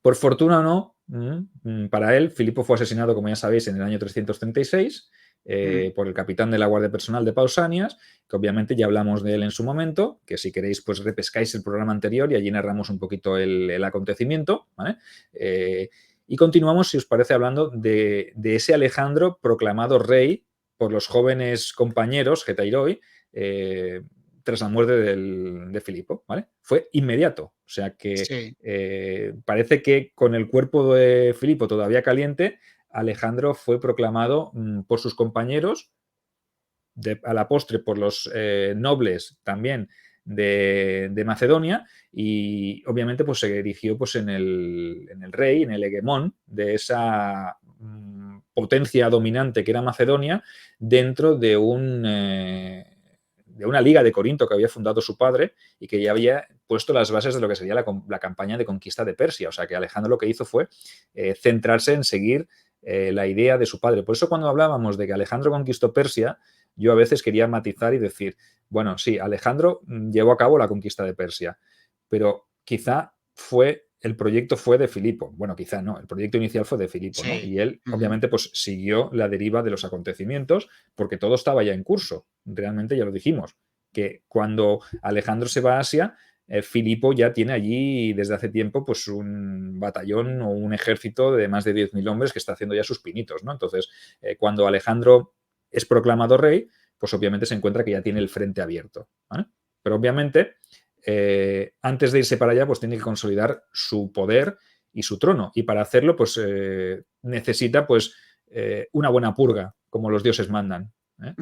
Por fortuna o no, para él, Filipo fue asesinado, como ya sabéis, en el año 336 Mm, por el capitán de la Guardia Personal de Pausanias, que obviamente ya hablamos de él en su momento, que si queréis pues repescáis el programa anterior y allí narramos un poquito el acontecimiento, ¿vale? Y continuamos, si os parece, hablando de ese Alejandro proclamado rey por los jóvenes compañeros, Getairoi, tras la muerte de Filipo, ¿vale? Fue inmediato. O sea que Sí. parece que con el cuerpo de Filipo todavía caliente, Alejandro fue proclamado por sus compañeros, a la postre por los nobles también de Macedonia, y obviamente pues se erigió pues, en el rey, en el hegemón de esa potencia dominante que era Macedonia, dentro de de una liga de Corinto que había fundado su padre y que ya había puesto las bases de lo que sería la campaña de conquista de Persia. O sea que Alejandro lo que hizo fue centrarse en seguir la idea de su padre. Por eso cuando hablábamos de que Alejandro conquistó Persia, yo a veces quería matizar y decir, bueno, sí, Alejandro llevó a cabo la conquista de Persia, pero quizá el proyecto fue de Filipo. Bueno, quizá no, el proyecto inicial fue de Filipo, ¿no? Sí. Y él, obviamente, pues siguió la deriva de los acontecimientos porque todo estaba ya en curso. Realmente ya lo dijimos, que cuando Alejandro se va a Asia, Filipo ya tiene allí desde hace tiempo pues un batallón o un ejército de más de 10.000 hombres que está haciendo ya sus pinitos, ¿no? Entonces, cuando Alejandro es proclamado rey, pues obviamente se encuentra que ya tiene el frente abierto, ¿vale? Pero obviamente, antes de irse para allá, pues tiene que consolidar su poder y su trono. Y para hacerlo, pues necesita pues una buena purga, como los dioses mandan, ¿eh?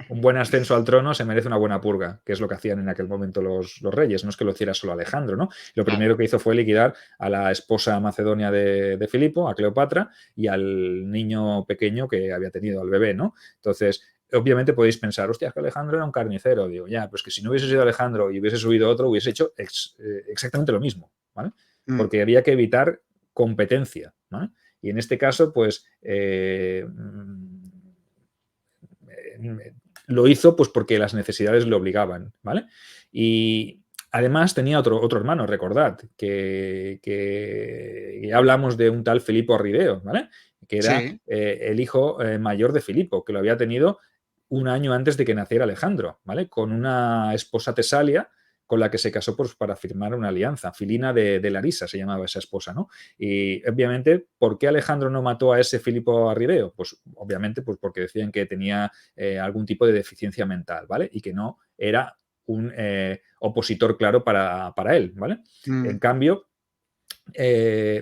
Un buen ascenso al trono se merece una buena purga, que es lo que hacían en aquel momento los reyes. No es que lo hiciera solo Alejandro, ¿no? Lo primero que hizo fue liquidar a la esposa macedonia de Filipo, a Cleopatra, y al niño pequeño que había tenido, al bebé, ¿no? Entonces, obviamente podéis pensar, hostia, que Alejandro era un carnicero. Digo, ya, pues que si no hubiese sido Alejandro y hubiese subido otro, hubiese hecho exactamente lo mismo, ¿vale? Porque había que evitar competencia, ¿vale? Y en este caso, pues lo hizo pues porque las necesidades le obligaban, ¿vale? Y además tenía otro hermano, recordad, que ya hablamos de un tal Filipo Arrideo, ¿vale? Que era Sí. el hijo mayor de Filipo, que lo había tenido un año antes de que naciera Alejandro, ¿vale? Con una esposa Tesalia con la que se casó pues, para firmar una alianza. Filina de Larisa se llamaba esa esposa, ¿no? Y obviamente, ¿por qué Alejandro no mató a ese Filipo Arrideo? Pues obviamente pues porque decían que tenía algún tipo de deficiencia mental, ¿vale? Y que no era un opositor claro para él, ¿vale? En cambio,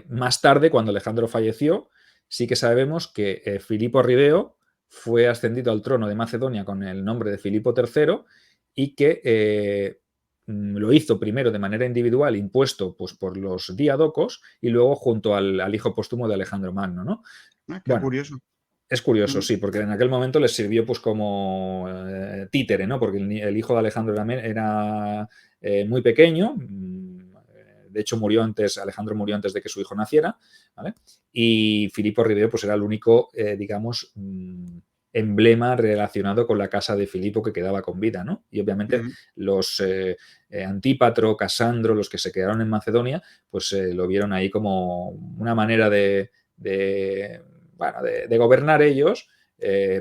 más tarde, cuando Alejandro falleció, sí que sabemos que Filipo Arrideo fue ascendido al trono de Macedonia con el nombre de Filipo III y que lo hizo primero de manera individual, impuesto pues, por los diadocos, y luego junto al hijo póstumo de Alejandro Magno, ¿no? Qué Bueno, curioso. es curioso, sí, porque en aquel momento les sirvió pues como títere, ¿no? Porque el hijo de Alejandro era muy pequeño, de hecho Alejandro murió antes de que su hijo naciera, ¿vale? Y Filipo Arrideo pues era el único, digamos, emblema relacionado con la casa de Filipo que quedaba con vida, ¿no? Y obviamente los Antípatro, Casandro, los que se quedaron en Macedonia, pues lo vieron ahí como una manera bueno, de gobernar ellos,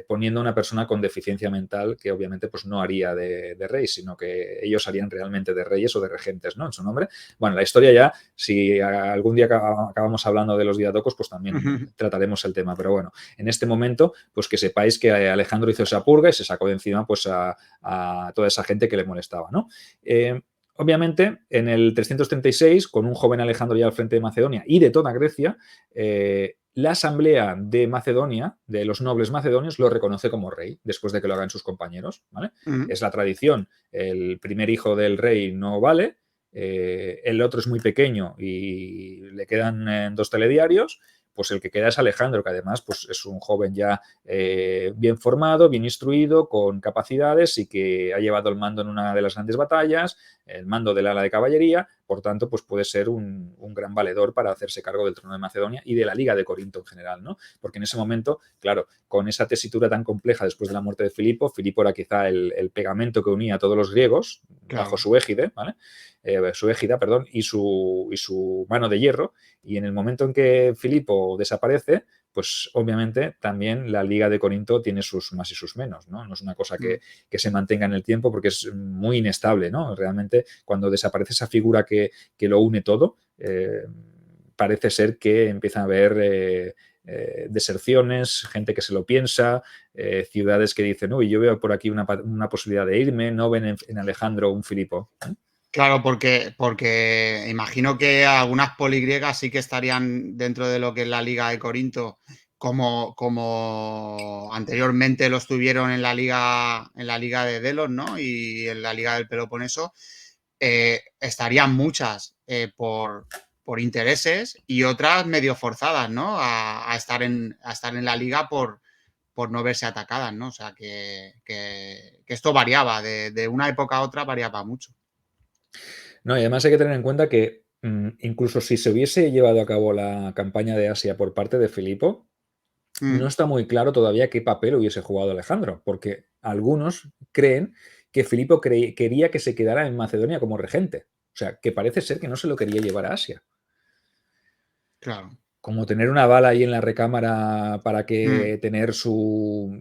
poniendo a una persona con deficiencia mental que obviamente pues, no haría de rey, sino que ellos harían realmente de reyes o de regentes, ¿no? En su nombre. Bueno, la historia ya, si algún día acabamos hablando de los diadocos, pues también trataremos el tema. Pero bueno, en este momento, pues que sepáis que Alejandro hizo esa purga y se sacó de encima pues a toda esa gente que le molestaba, ¿no? Obviamente, en el 336, con un joven Alejandro ya al frente de Macedonia y de toda Grecia, la asamblea de Macedonia, de los nobles macedonios, lo reconoce como rey, después de que lo hagan sus compañeros, ¿vale? Es la tradición. El primer hijo del rey no vale, el otro es muy pequeño y le quedan 2 telediarios, pues el que queda es Alejandro, que además pues, es un joven ya bien formado, bien instruido, con capacidades y que ha llevado el mando en una de las grandes batallas, el mando del ala de caballería, por tanto, pues puede ser un gran valedor para hacerse cargo del trono de Macedonia y de la Liga de Corinto en general, ¿no? Porque en ese momento, claro, con esa tesitura tan compleja después de la muerte de Filipo era quizá el pegamento que unía a todos los griegos bajo su égide, ¿vale? Su égida, perdón, y su mano de hierro, y en el momento en que Filipo desaparece, pues obviamente también la Liga de Corinto tiene sus más y sus menos, ¿no? No es una cosa que se mantenga en el tiempo porque es muy inestable, ¿no? Realmente cuando desaparece esa figura que lo une todo, parece ser que empieza a haber deserciones, gente que se lo piensa, ciudades que dicen, uy, yo veo por aquí una posibilidad de irme, no ven en Alejandro un Filipo. Claro, porque imagino que algunas poligriegas sí que estarían dentro de lo que es la Liga de Corinto, como anteriormente lo estuvieron en la Liga de Delos, ¿no? Y en la Liga del Peloponeso, estarían muchas por intereses y otras medio forzadas, ¿no? A estar en la liga por no verse atacadas, ¿no? O sea, que esto variaba, de una época a otra variaba mucho. No, y además hay que tener en cuenta que incluso si se hubiese llevado a cabo la campaña de Asia por parte de Filipo, no Mm, está muy claro todavía qué papel hubiese jugado Alejandro, porque algunos creen que Filipo quería que se quedara en Macedonia como regente. O sea, que parece ser que no se lo quería llevar a Asia. claro. Como tener una bala ahí en la recámara para Mm, que tener su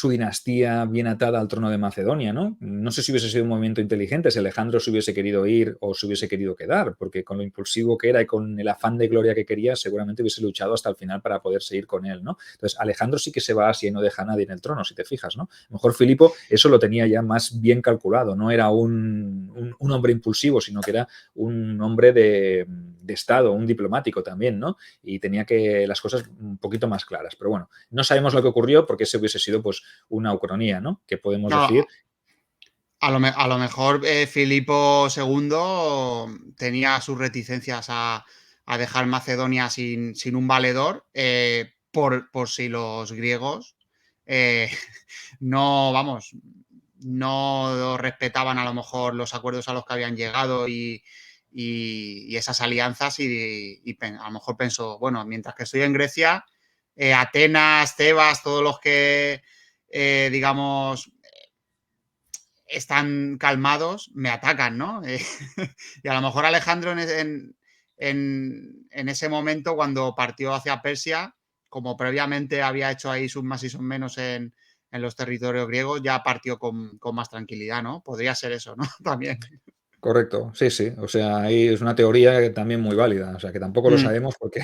dinastía bien atada al trono de Macedonia, ¿no? No sé si hubiese sido un movimiento inteligente, si Alejandro se hubiese querido ir o se hubiese querido quedar, porque con lo impulsivo que era y con el afán de gloria que quería, seguramente hubiese luchado hasta el final para poder seguir con él, ¿no? Entonces, Alejandro sí que se va así y no deja a nadie en el trono, si te fijas, ¿no? A lo mejor Filipo eso lo tenía ya más bien calculado, no era un hombre impulsivo, sino que era un hombre de Estado, un diplomático también, ¿no? Y tenía que las cosas un poquito más claras. Pero bueno, no sabemos lo que ocurrió porque ese hubiese sido pues una ucronía, ¿no? Que podemos claro, decir. a lo mejor Filipo II tenía sus reticencias a dejar Macedonia sin un valedor, por si los griegos eh, no, vamos, no respetaban a lo mejor los acuerdos a los que habían llegado y esas alianzas a lo mejor pensó, bueno, mientras que estoy en Grecia, Atenas, Tebas, todos los que, digamos, están calmados, me atacan, ¿no? Y a lo mejor Alejandro en ese momento, cuando partió hacia Persia, como previamente había hecho ahí sus más y sus menos en los territorios griegos, ya partió con más tranquilidad, ¿no? Podría ser eso, ¿no? También. Correcto, sí, sí. O sea, ahí es una teoría que también muy válida. O sea, que tampoco lo Mm, sabemos porque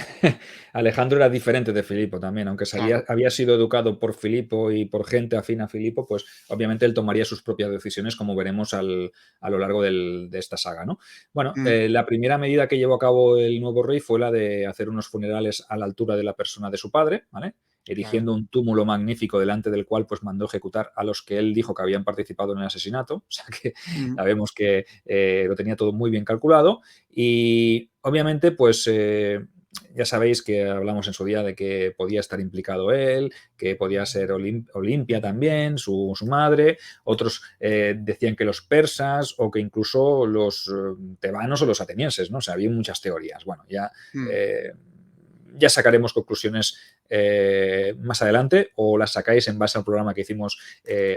Alejandro era diferente de Filipo también. Aunque claro. había sido educado por Filipo y por gente afín a Filipo, pues obviamente él tomaría sus propias decisiones, como veremos a lo largo de esta saga, ¿no? Bueno, Mm, la primera medida que llevó a cabo el nuevo rey fue la de hacer unos funerales a la altura de la persona de su padre, ¿vale? claro. Erigiendo un túmulo magnífico delante del cual pues mandó ejecutar a los que él dijo que habían participado en el asesinato. O sea que Mm, sabemos que lo tenía todo muy bien calculado y obviamente pues ya sabéis que hablamos en su día de que podía estar implicado él, que podía ser Olimpia también, su madre, otros decían que los persas o que incluso los tebanos o los atenienses, ¿no? O sea, había muchas teorías. Bueno, mm, eh, ya sacaremos conclusiones más adelante o las sacáis en base al programa que hicimos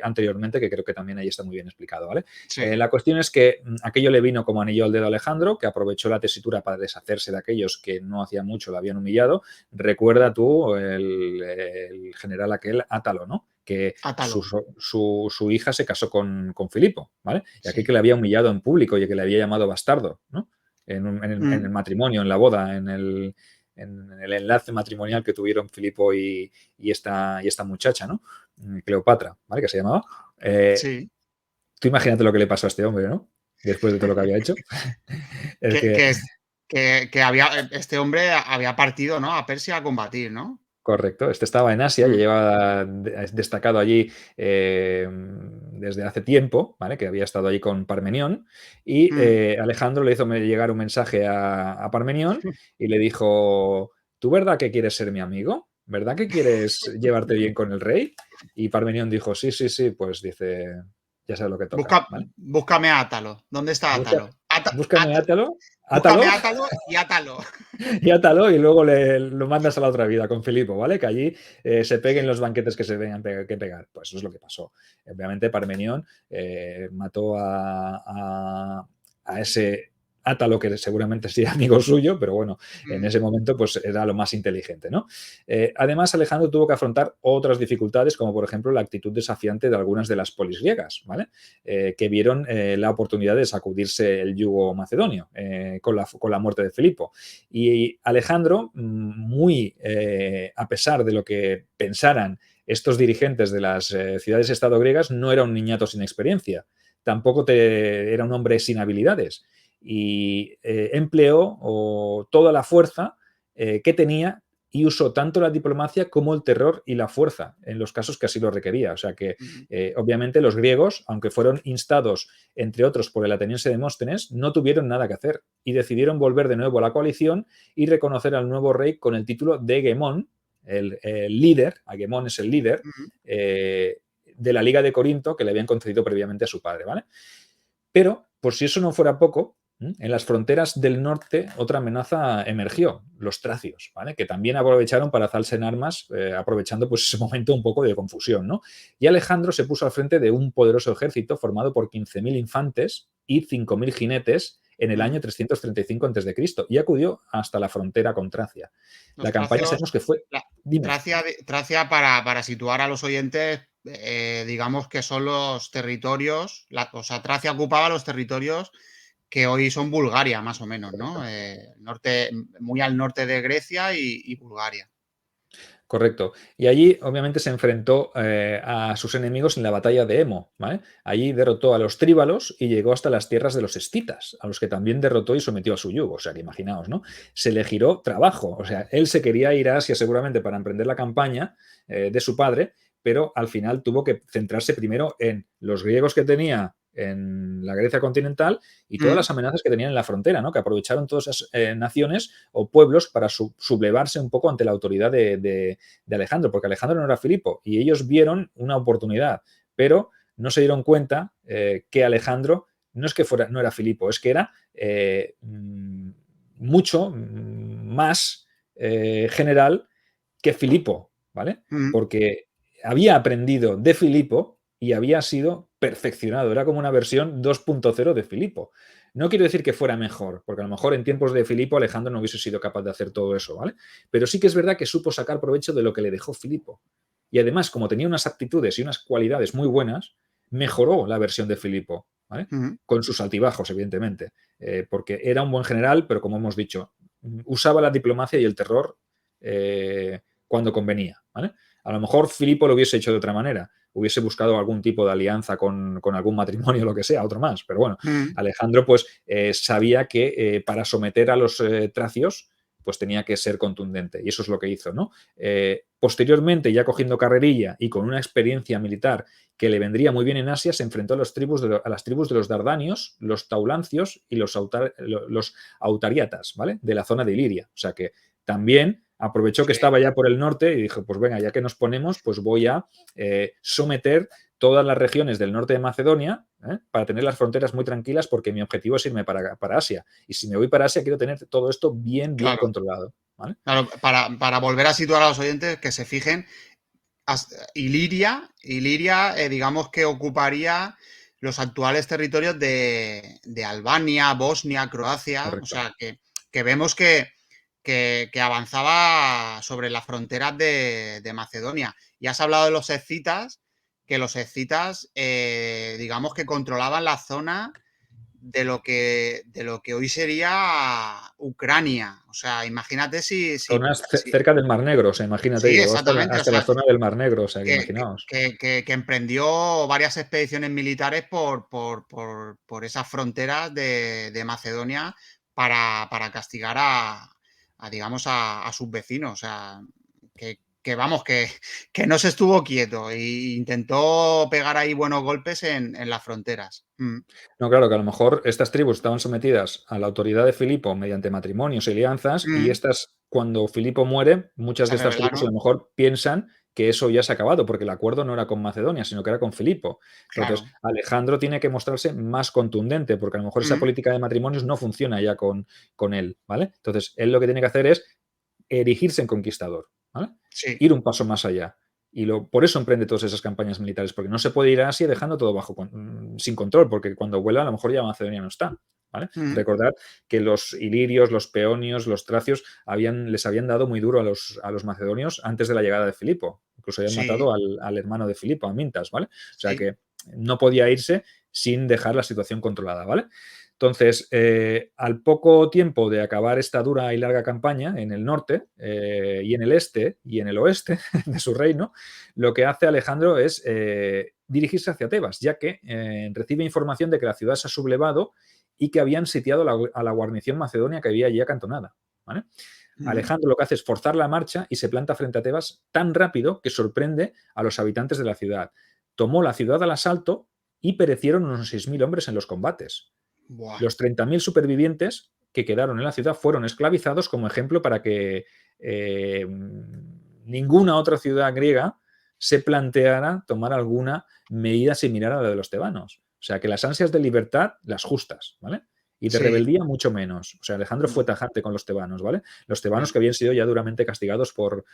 anteriormente, que creo que también ahí está muy bien explicado, ¿vale? sí. La cuestión es que aquello le vino como anillo al dedo a Alejandro, que aprovechó la tesitura para deshacerse de aquellos que no hacía mucho lo habían humillado. Recuerda tú el general aquel Átalo, ¿no? Que Átalo. su hija se casó con Filipo, ¿vale? Y aquel que Sí. le había humillado en público y que le había llamado bastardo, ¿no? En el Mm, matrimonio, en la boda, en el enlace matrimonial que tuvieron Filipo y esta muchacha, ¿no? Cleopatra, ¿vale? Que se llamaba. Eh, sí. Tú imagínate lo que le pasó a este hombre, ¿no? Después de todo lo que había hecho. Es Que, que, que, es- que este hombre había partido, ¿no? A Persia a combatir, ¿no? correcto, este estaba en Asia, ya Mm, lleva destacado allí desde hace tiempo, ¿vale? Que había estado allí con Parmenión, y mm. Alejandro le hizo llegar un mensaje a Parmenión y le dijo, ¿tú verdad que quieres ser mi amigo? ¿Verdad que quieres llevarte bien con el rey? Y Parmenión dijo, sí, sí, sí, pues dice, ya sabes lo que toca, ¿vale? Búscame a Átalo. ¿Dónde está Busca, Átalo? búscame, átalo, Búscame átalo. a Átalo y Átalo. Y átalo y luego lo mandas a la otra vida con Filipo, ¿vale? Que allí se peguen los banquetes que se tengan que pegar. Pues eso es lo que pasó. Obviamente Parmenión mató a ese Átalo, que seguramente sería amigo suyo, pero bueno, en Mm. ese momento pues era lo más inteligente, ¿no? Además, Alejandro tuvo que afrontar otras dificultades, como por ejemplo la actitud desafiante de algunas de las polis griegas, ¿vale? Que vieron la oportunidad de sacudirse el yugo macedonio con la muerte de Filipo. Y Alejandro, muy a pesar de lo que pensaran estos dirigentes de las ciudades-estado griegas, no era un niñato sin experiencia, tampoco era un hombre sin habilidades y empleó toda la fuerza que tenía y usó tanto la diplomacia como el terror y la fuerza en los casos que así lo requería. O sea que, Mm. obviamente, los griegos, aunque fueron instados, entre otros, por el ateniense Demóstenes, no tuvieron nada que hacer y decidieron volver de nuevo a la coalición y reconocer al nuevo rey con el título de Hegemón, el líder. Hegemón es el líder Mm. de la Liga de Corinto que le habían concedido previamente a su padre, ¿vale? Pero, por si eso no fuera poco, en las fronteras del norte otra amenaza emergió, los tracios, ¿vale? Que también aprovecharon para alzarse en armas, aprovechando pues, ese momento un poco de confusión, ¿no? Y Alejandro se puso al frente de un poderoso ejército formado por 15.000 infantes y 5.000 jinetes en el Mm. año 335 a.C. y acudió hasta la frontera con Tracia. Los La campaña tracios, sabemos que fue... la- Dime. Tracia para situar a los oyentes, digamos que son los territorios, o sea, Tracia ocupaba los territorios que hoy son Bulgaria, más o menos, ¿no? Correcto. Norte, muy al norte de Grecia y Bulgaria. Correcto. Y allí, obviamente, se enfrentó a sus enemigos en la batalla de Hemo, ¿vale? Allí derrotó a los tríbalos y llegó hasta las tierras de los escitas, a los que también derrotó y sometió a su yugo. O sea, que imaginaos, ¿no? Se le giró trabajo. O sea, él se quería ir a Asia seguramente para emprender la campaña de su padre, pero al final tuvo que centrarse primero en los griegos que tenía en la Grecia continental y todas Mm. las amenazas que tenían en la frontera, ¿no? Que aprovecharon todas esas naciones o pueblos para sublevarse un poco ante la autoridad de Alejandro, porque Alejandro no era Filipo y ellos vieron una oportunidad, pero no se dieron cuenta que Alejandro no es que no era Filipo, es que era mucho más general que Filipo, ¿vale? Mm. Porque había aprendido de Filipo y había sido perfeccionado, era como una versión 2.0 de Filipo. No quiero decir que fuera mejor, porque a lo mejor en tiempos de Filipo Alejandro no hubiese sido capaz de hacer todo eso, ¿vale? Pero sí que es verdad que supo sacar provecho de lo que le dejó Filipo. Y además, como tenía unas aptitudes y unas cualidades muy buenas, mejoró la versión de Filipo, ¿vale? Mm. Con sus altibajos, evidentemente, porque era un buen general, pero como hemos dicho, usaba la diplomacia y el terror cuando convenía, ¿vale? A lo mejor Filipo lo hubiese hecho de otra manera, hubiese buscado algún tipo de alianza con algún matrimonio, lo que sea, otro más. Pero bueno, Mm. Alejandro pues sabía que para someter a los tracios pues tenía que ser contundente y eso es lo que hizo, ¿no? Posteriormente, ya cogiendo carrerilla y con una experiencia militar que le vendría muy bien en Asia, se enfrentó a las tribus de los Dardanios, los Taulancios y los Autariatas, ¿vale? De la zona de Iliria. O sea que también aprovechó que Sí. estaba ya por el norte y dijo, pues venga, ya que nos ponemos, pues voy a someter todas las regiones del norte de Macedonia para tener las fronteras muy tranquilas porque mi objetivo es irme para Asia. Y si me voy para Asia quiero tener todo esto bien Claro, controlado, ¿vale? claro, para volver a situar a los oyentes que se fijen, Iliria, digamos que ocuparía los actuales territorios de Albania, Bosnia, Croacia, o Correcto. sea, que vemos que avanzaba sobre las fronteras de Macedonia. Y has hablado de los escitas, que los escitas, digamos que controlaban la zona de lo que hoy sería Ucrania. O sea, imagínate Zonas cerca del Mar Negro, o sea, imagínate, sí, llegó hasta exactamente. O hasta la sea, zona del Mar Negro, o sea, que que, imaginaos. que emprendió varias expediciones militares por esas fronteras de Macedonia para castigar digamos, a sus vecinos. O sea, que vamos, que no se estuvo quieto e intentó pegar ahí buenos golpes en las fronteras. Mm. No, claro, que a lo mejor estas tribus estaban sometidas a la autoridad de Filipo mediante matrimonios y alianzas, y Mm. estas, cuando Filipo muere, muchas Se de estas tribus a lo rebelaron, mejor piensan que eso ya se ha acabado, porque el acuerdo no era con Macedonia, sino que era con Filipo. Entonces, claro. Alejandro tiene que mostrarse más contundente, porque a lo mejor esa Mm. política de matrimonios no funciona ya con él, ¿vale? Entonces, él lo que tiene que hacer es erigirse en conquistador, ¿vale? Sí. Ir un paso más allá. Y por eso emprende todas esas campañas militares, porque no se puede ir a Asia dejando todo sin control, porque cuando vuela a lo mejor ya Macedonia no está. ¿Vale? Recordad que los ilirios, los peonios, los tracios les habían dado muy duro a los macedonios antes de la llegada de Filipo. Incluso habían matado al hermano de Filipo, a Mintas, ¿vale? O sea que no podía irse sin dejar la situación controlada, ¿vale? Entonces, al poco tiempo de acabar esta dura y larga campaña en el norte y en el este y en el oeste de su reino, lo que hace Alejandro es dirigirse hacia Tebas, ya que recibe información de que la ciudad se ha sublevado y que habían sitiado a la guarnición macedonia que había allí acantonada, ¿vale? Alejandro lo que hace es forzar la marcha y se planta frente a Tebas tan rápido que sorprende a los habitantes de la ciudad. Tomó la ciudad al asalto y perecieron unos 6.000 hombres en los combates. Buah. Los 30.000 supervivientes que quedaron en la ciudad fueron esclavizados como ejemplo para que ninguna otra ciudad griega se planteara tomar alguna medida similar a la de los tebanos. O sea, que las ansias de libertad, las justas, ¿vale? Y de rebeldía, mucho menos. O sea, Alejandro fue tajante con los tebanos, ¿vale? Los tebanos que habían sido ya duramente castigados por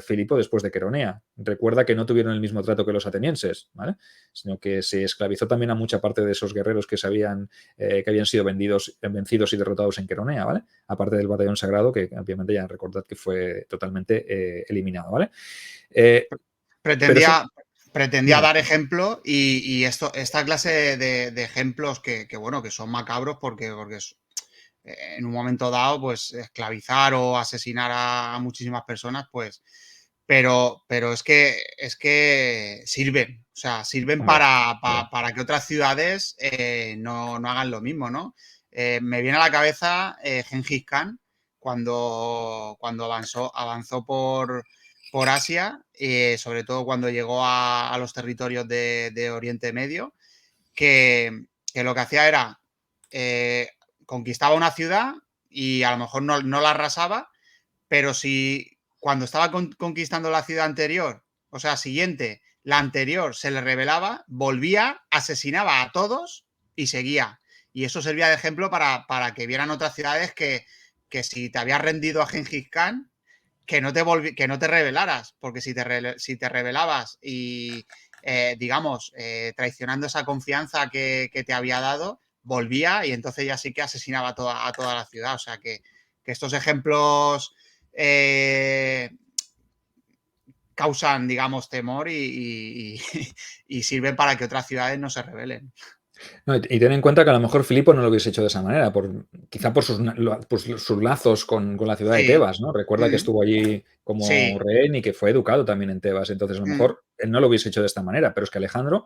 Filipo después de Queronea. Recuerda que no tuvieron el mismo trato que los atenienses, ¿vale? Sino que se esclavizó también a mucha parte de esos guerreros que habían sido vencidos y derrotados en Queronea, ¿vale? Aparte del batallón sagrado, que obviamente ya recordad que fue totalmente eliminado, ¿vale? Pretendía dar ejemplo y esta clase de ejemplos que son macabros porque en un momento dado, pues esclavizar o asesinar a muchísimas personas, pues, pero es que sirven, o sea, sirven para que otras ciudades no hagan lo mismo, ¿no? Me viene a la cabeza Gengis Khan cuando avanzó por Asia, sobre todo cuando llegó a los territorios de Oriente Medio, que lo que hacía era conquistaba una ciudad y a lo mejor no la arrasaba, pero si cuando estaba conquistando la ciudad anterior, o sea, siguiente, la anterior se le rebelaba, volvía, asesinaba a todos y seguía. Y eso servía de ejemplo para que vieran otras ciudades que si te habías rendido a Gengis Khan, que no te rebelaras, porque si te rebelabas y, digamos, traicionando esa confianza que te había dado, volvía y entonces ya sí que asesinaba a toda la ciudad. O sea que estos ejemplos causan, digamos, temor y sirven para que otras ciudades no se rebelen. No, y ten en cuenta que a lo mejor Filipo no lo hubiese hecho de esa manera, quizá por sus lazos con la ciudad de Tebas, ¿no? Recuerda que estuvo allí como rehén y que fue educado también en Tebas. Entonces, a lo mejor él no lo hubiese hecho de esta manera, pero es que Alejandro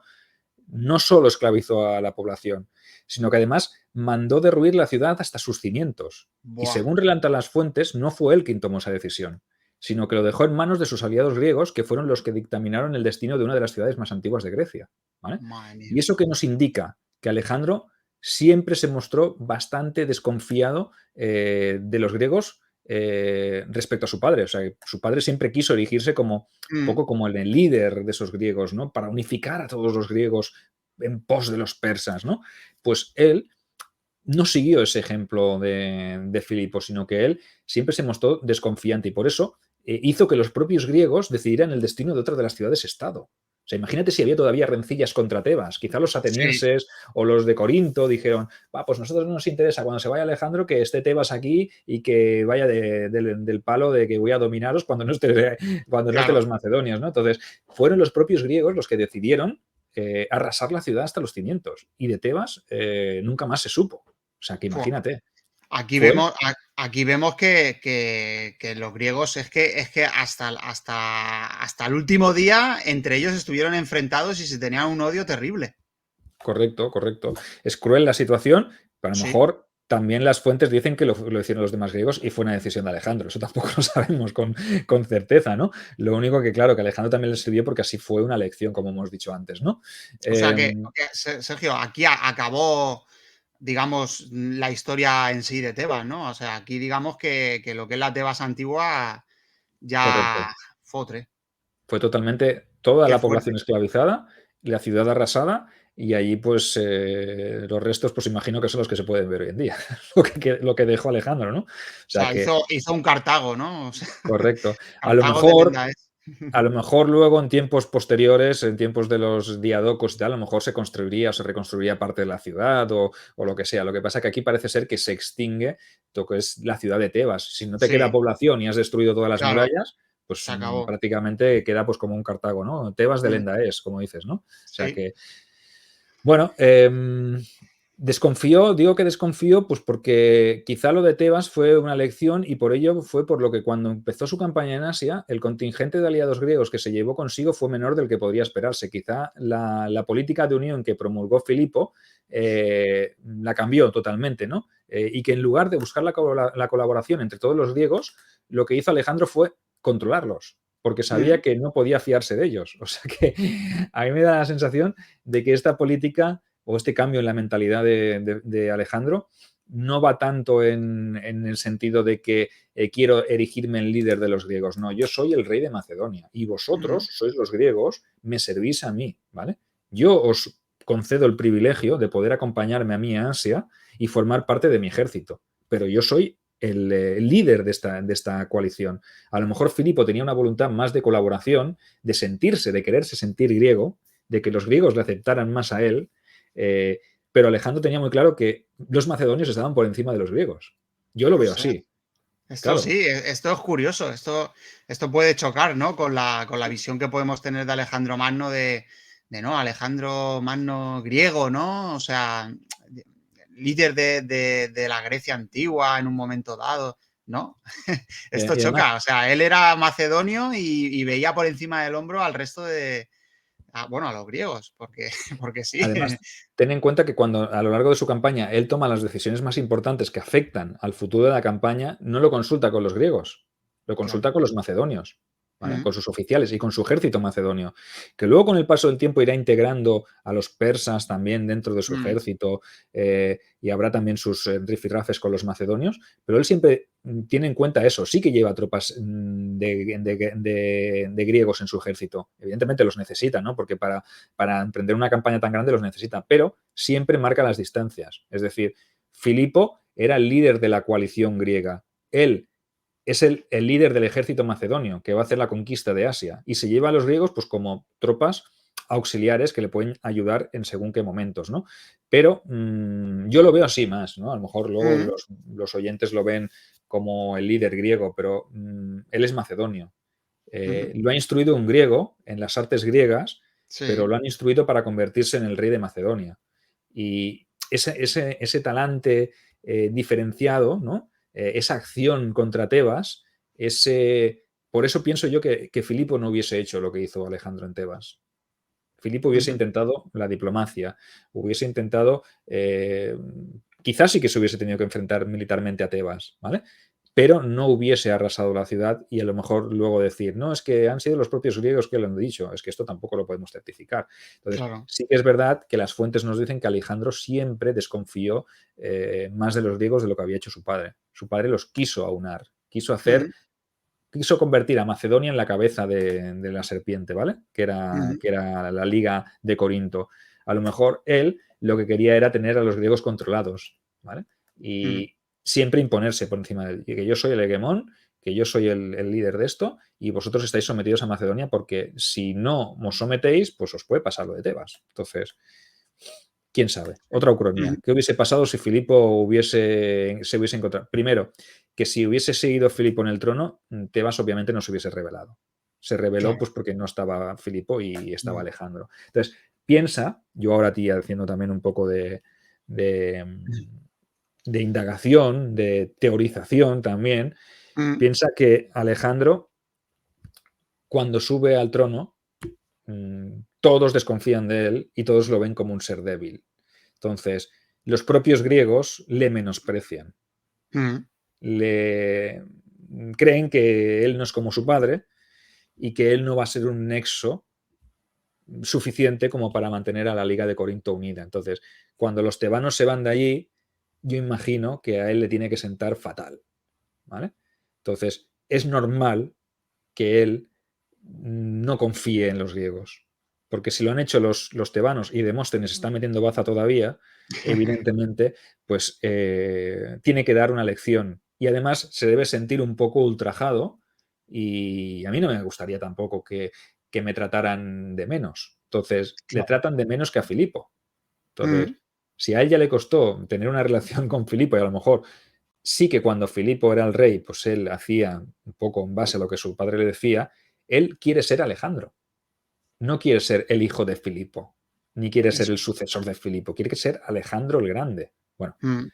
no solo esclavizó a la población, sino que además mandó derruir la ciudad hasta sus cimientos. Buah. Y según relatan las fuentes, no fue él quien tomó esa decisión, sino que lo dejó en manos de sus aliados griegos, que fueron los que dictaminaron el destino de una de las ciudades más antiguas de Grecia, ¿vale? Y eso que nos indica que Alejandro siempre se mostró bastante desconfiado de los griegos respecto a su padre. O sea, su padre siempre quiso erigirse como un poco como el líder de esos griegos, ¿no? Para unificar a todos los griegos en pos de los persas, ¿no? Pues él no siguió ese ejemplo de Filipo, sino que él siempre se mostró desconfiante y por eso hizo que los propios griegos decidieran el destino de otra de las ciudades-estado. O sea, imagínate si había todavía rencillas contra Tebas. Quizá los atenienses o los de Corinto dijeron, pues nosotros no nos interesa cuando se vaya Alejandro que esté Tebas aquí y que vaya del palo de que voy a dominaros cuando no esté los macedonios, ¿no? Entonces, fueron los propios griegos los que decidieron arrasar la ciudad hasta los cimientos. Y de Tebas nunca más se supo. O sea, que imagínate. Aquí vemos que los griegos es que hasta el último día entre ellos estuvieron enfrentados y se tenían un odio terrible. Correcto. Es cruel la situación, pero a lo mejor también las fuentes dicen que lo hicieron los demás griegos y fue una decisión de Alejandro. Eso tampoco lo sabemos con certeza, ¿no? Lo único que, claro, que Alejandro también le sirvió porque así fue una lección, como hemos dicho antes, ¿no? O sea que, Sergio, aquí acabó, digamos, la historia en sí de Tebas, ¿no? O sea, aquí digamos que lo que es la Tebas antigua ya fotre. Fue totalmente toda la población esclavizada, la ciudad arrasada y allí pues los restos pues imagino que son los que se pueden ver hoy en día, lo que dejó Alejandro, ¿no? O sea, hizo un Cartago, ¿no? O sea, correcto. A lo Cartago mejor tremenda es. A lo mejor luego en tiempos posteriores, en tiempos de los diadocos y tal, a lo mejor se construiría o se reconstruiría parte de la ciudad o lo que sea. Lo que pasa es que aquí parece ser que se extingue lo que es la ciudad de Tebas. Si no te queda Sí, población y has destruido todas las claro, murallas, pues se acabó. prácticamente queda pues como un Cartago, ¿no? Tebas de Mm, Lendaes, como dices, ¿no? O sea sí. que, bueno, desconfío, digo que desconfío, pues porque quizá lo de Tebas fue una lección y por ello fue por lo que cuando empezó su campaña en Asia, el contingente de aliados griegos que se llevó consigo fue menor del que podría esperarse. Quizá la política de unión que promulgó Filipo la cambió totalmente, ¿no? Y que en lugar de buscar la colaboración entre todos los griegos, lo que hizo Alejandro fue controlarlos, porque sabía Mm, que no podía fiarse de ellos. O sea que a mí me da la sensación de que esta política o este cambio en la mentalidad de Alejandro no va tanto en el sentido de que quiero erigirme en líder de los griegos. No, yo soy el rey de Macedonia y vosotros mm, sois los griegos, me servís a mí, ¿vale? Yo os concedo el privilegio de poder acompañarme a mí a Asia y formar parte de mi ejército, pero yo soy el líder de esta coalición. A lo mejor Filipo tenía una voluntad más de colaboración, de sentirse, de quererse sentir griego, de que los griegos le aceptaran más a él, eh, pero Alejandro tenía muy claro que los macedonios estaban por encima de los griegos. Yo lo veo ostras. así, Esto claro. sí, esto es curioso. Esto puede chocar, ¿no? Con la visión que podemos tener de Alejandro Magno no, Alejandro Magno griego, ¿no? O sea, líder de la Grecia antigua en un momento dado, ¿no? Esto Y además, choca. O sea, él era macedonio y veía por encima del hombro al resto bueno, a los griegos, porque, porque sí. además, ten en cuenta que cuando a lo largo de su campaña él toma las decisiones más importantes que afectan al futuro de la campaña, no lo consulta con los griegos, lo Claro. consulta con los macedonios, ¿vale? Mm, Con sus oficiales y con su ejército macedonio, que luego con el paso del tiempo irá integrando a los persas también dentro de su mm, ejército y habrá también sus rifirrafes con los macedonios, pero él siempre tiene en cuenta eso, sí que lleva tropas de griegos en su ejército, evidentemente los necesita, ¿no? Porque para emprender una campaña tan grande los necesita, pero siempre marca las distancias. Es decir, Filipo era el líder de la coalición griega. Él es el líder del ejército macedonio que va a hacer la conquista de Asia y se lleva a los griegos pues como tropas auxiliares que le pueden ayudar en según qué momentos, ¿no? Pero yo lo veo así más, ¿no? A lo mejor luego mm, los oyentes lo ven como el líder griego, pero él es macedonio. ujú. Lo ha instruido un griego en las artes griegas, pero Sí. lo han instruido para convertirse en el rey de Macedonia. Y ese talante diferenciado, ¿no? Esa acción contra Tebas, por eso pienso yo que Filipo no hubiese hecho lo que hizo Alejandro en Tebas. Filipo hubiese Ujú, intentado la diplomacia, hubiese intentado, quizás sí que se hubiese tenido que enfrentar militarmente a Tebas, ¿vale? Pero no hubiese arrasado la ciudad y a lo mejor luego decir, no, es que han sido los propios griegos que lo han dicho, es que esto tampoco lo podemos certificar. Entonces, claro. sí que es verdad que las fuentes nos dicen que Alejandro siempre desconfió más de los griegos de lo que había hecho su padre. Su padre los quiso aunar, Mm, quiso convertir a Macedonia en la cabeza de la serpiente, ¿vale? ujú, Que era la Liga de Corinto. A lo mejor él lo que quería era tener a los griegos controlados, ¿vale? ujú. Y siempre imponerse por encima de él. Y que yo soy el hegemón, que yo soy el líder de esto y vosotros estáis sometidos a Macedonia porque si no os sometéis, pues os puede pasar lo de Tebas. Entonces, quién sabe. Otra Ujú. ucronía. ¿Qué hubiese pasado si Filipo se hubiese encontrado? Primero, que si hubiese seguido Filipo en el trono, Tebas obviamente no se hubiese revelado. Se reveló Claro. pues porque no estaba Filipo y estaba Mm, Alejandro. Entonces, piensa, yo ahora a ti haciendo también un poco de indagación, de teorización también, mm, piensa que Alejandro, cuando sube al trono, todos desconfían de él y todos lo ven como un ser débil. Entonces, los propios griegos le menosprecian, mm, le creen que él no es como su padre y que él no va a ser un nexo suficiente como para mantener a la Liga de Corinto unida. Entonces, cuando los tebanos se van de allí, yo imagino que a él le tiene que sentar fatal, ¿vale? Entonces, es normal que él no confíe en los griegos. Porque si lo han hecho los tebanos y Demóstenes está metiendo baza todavía, evidentemente, pues tiene que dar una lección. Y además se debe sentir un poco ultrajado y a mí no me gustaría tampoco que me trataran de menos. Entonces, le Claro. tratan de menos que a Filipo. Entonces, Mm, si a él ya le costó tener una relación con Filipo y a lo mejor sí que cuando Filipo era el rey, pues él hacía un poco en base a lo que su padre le decía, él quiere ser Alejandro. No quiere ser el hijo de Filipo, ni quiere ser eso. el sucesor de Filipo, quiere ser Alejandro el Grande. Bueno, Mm,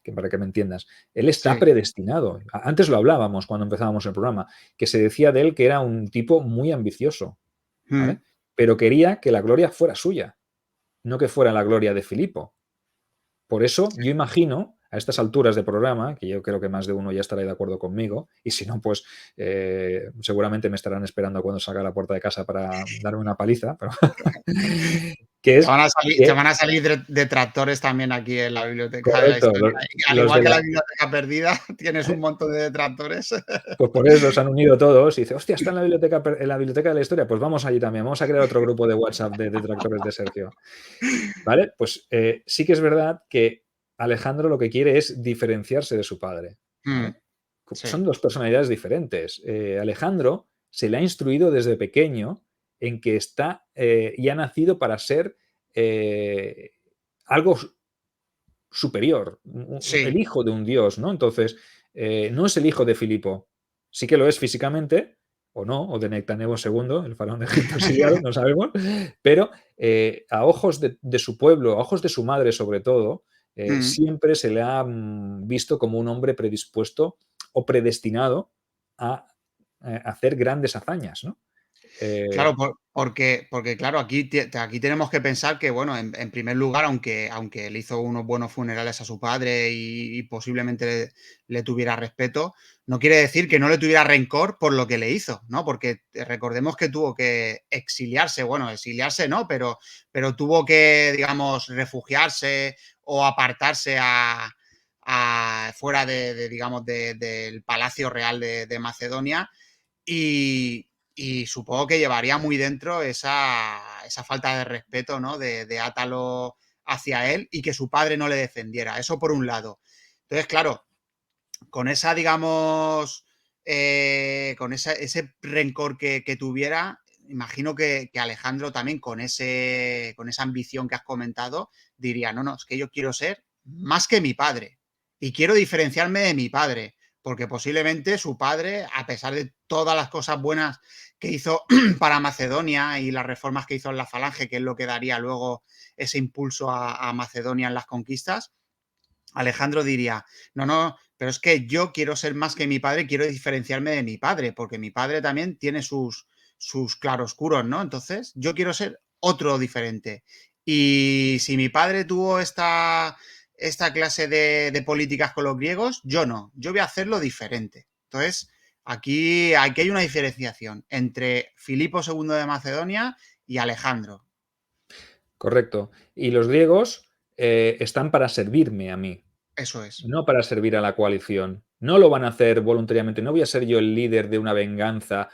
que para que me entiendas, él está sí. predestinado. Antes lo hablábamos cuando empezábamos el programa, que se decía de él que era un tipo muy ambicioso, Mm, ¿vale? Pero quería que la gloria fuera suya, no que fuera la gloria de Filipo. Por eso yo imagino, a estas alturas de programa, que yo creo que más de uno ya estará de acuerdo conmigo, y si no, pues seguramente me estarán esperando cuando salga a la puerta de casa para darme una paliza, pero que Te es van a salir, te que, van a salir detractores también aquí en la biblioteca de la correcto, historia. Al los igual de que la la, biblioteca perdida, tienes un montón de detractores. pues por eso se han unido todos y dice, hostia, está en la biblioteca de la historia, pues vamos allí también, vamos a crear otro grupo de WhatsApp de detractores de Sergio. ¿Vale? Pues sí que es verdad que Alejandro lo que quiere es diferenciarse de su padre. Mm, ¿Vale? sí. Son dos personalidades diferentes. Alejandro se le ha instruido desde pequeño en que está y ha nacido para ser eh, algo superior, el Sí. hijo de un dios, ¿no? Entonces, no es el hijo de Filipo. Sí que lo es físicamente, o no, o de Nectanebo II, el faraón de Egipto exiliado, no sabemos, pero a ojos de su pueblo, a ojos de su madre sobre todo, Mm. siempre se le ha visto como un hombre predispuesto o predestinado a hacer grandes hazañas, ¿no? Claro, Eh, porque claro, aquí tenemos que pensar que, bueno, en primer lugar, aunque él hizo unos buenos funerales a su padre y posiblemente le tuviera respeto, no quiere decir que no le tuviera rencor por lo que le hizo, ¿no? Porque recordemos que tuvo que exiliarse, bueno, exiliarse no, pero tuvo que, digamos, refugiarse o apartarse fuera digamos, del Palacio Real de Macedonia y supongo que llevaría muy dentro esa falta de respeto, ¿no? De Átalo hacia él y que su padre no le defendiera. Eso por un lado. Entonces, claro, con esa, digamos, ese rencor que tuviera, imagino que Alejandro también con esa ambición que has comentado, diría, no, no, es que yo quiero ser más que mi padre y quiero diferenciarme de mi padre, porque posiblemente su padre, a pesar de todas las cosas buenas que hizo para Macedonia y las reformas que hizo en la Falange, que es lo que daría luego ese impulso a Macedonia en las conquistas, Alejandro diría, no, no, pero es que yo quiero ser más que mi padre, quiero diferenciarme de mi padre, porque mi padre también tiene sus claroscuros, ¿no? Entonces, yo quiero ser otro diferente. Y si mi padre tuvo esta clase de políticas con los griegos, yo no, yo voy a hacerlo diferente. Entonces, aquí hay una diferenciación entre Filipo II de Macedonia y Alejandro. correcto. Y los griegos están para servirme a mí. Eso es. No para servir a la coalición. No lo van a hacer voluntariamente. No voy a ser yo el líder de una venganza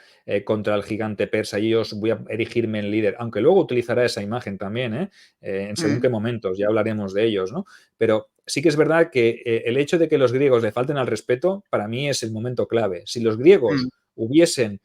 contra el gigante persa y yo voy a erigirme en líder, aunque luego utilizará esa imagen también, en según Mm, qué momentos, ya hablaremos de ellos, ¿no? Pero sí que es verdad que el hecho de que los griegos le falten al respeto, para mí es el momento clave. Si los griegos mm, hubiesen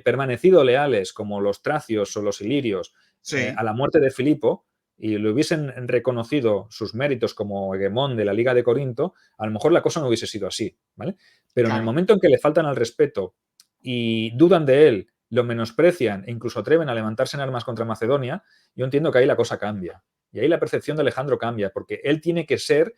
permanecido leales, como los tracios o los ilirios, sí, a la muerte de Filipo, y le hubiesen reconocido sus méritos como hegemón de la Liga de Corinto, a lo mejor la cosa no hubiese sido así, ¿vale? Pero en el claro. momento en que le faltan al respeto y dudan de él, lo menosprecian e incluso atreven a levantarse en armas contra Macedonia, yo entiendo que ahí la cosa cambia. Y ahí la percepción de Alejandro cambia, porque él tiene que ser,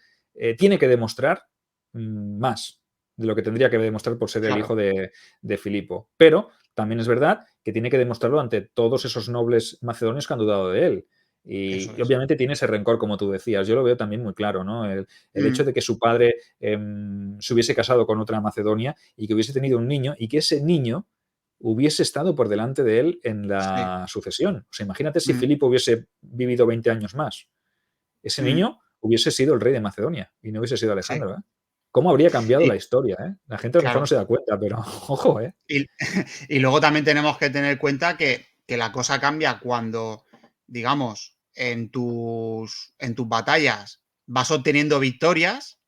tiene que demostrar más de lo que tendría que demostrar por ser el Claro, hijo de Filipo. Pero también es verdad que tiene que demostrarlo ante todos esos nobles macedonios que han dudado de él. eso Y es. obviamente tiene ese rencor, como tú decías. Yo lo veo también muy claro, ¿no? El hecho Mm, de que su padre se hubiese casado con otra Macedonia y que hubiese tenido un niño y que ese niño hubiese estado por delante de él en sí, la sucesión. O sea, imagínate si mm, Filipo hubiese vivido 20 años más. Ese mm, niño hubiese sido el rey de Macedonia y no hubiese sido sí, Alejandro, ¿eh? ¿Cómo habría cambiado y la historia, eh? La gente a lo mejor no claro. se da cuenta, pero ojo, ¿eh? Y, y luego también tenemos que tener en cuenta que la cosa cambia cuando, digamos, en tus batallas vas obteniendo victorias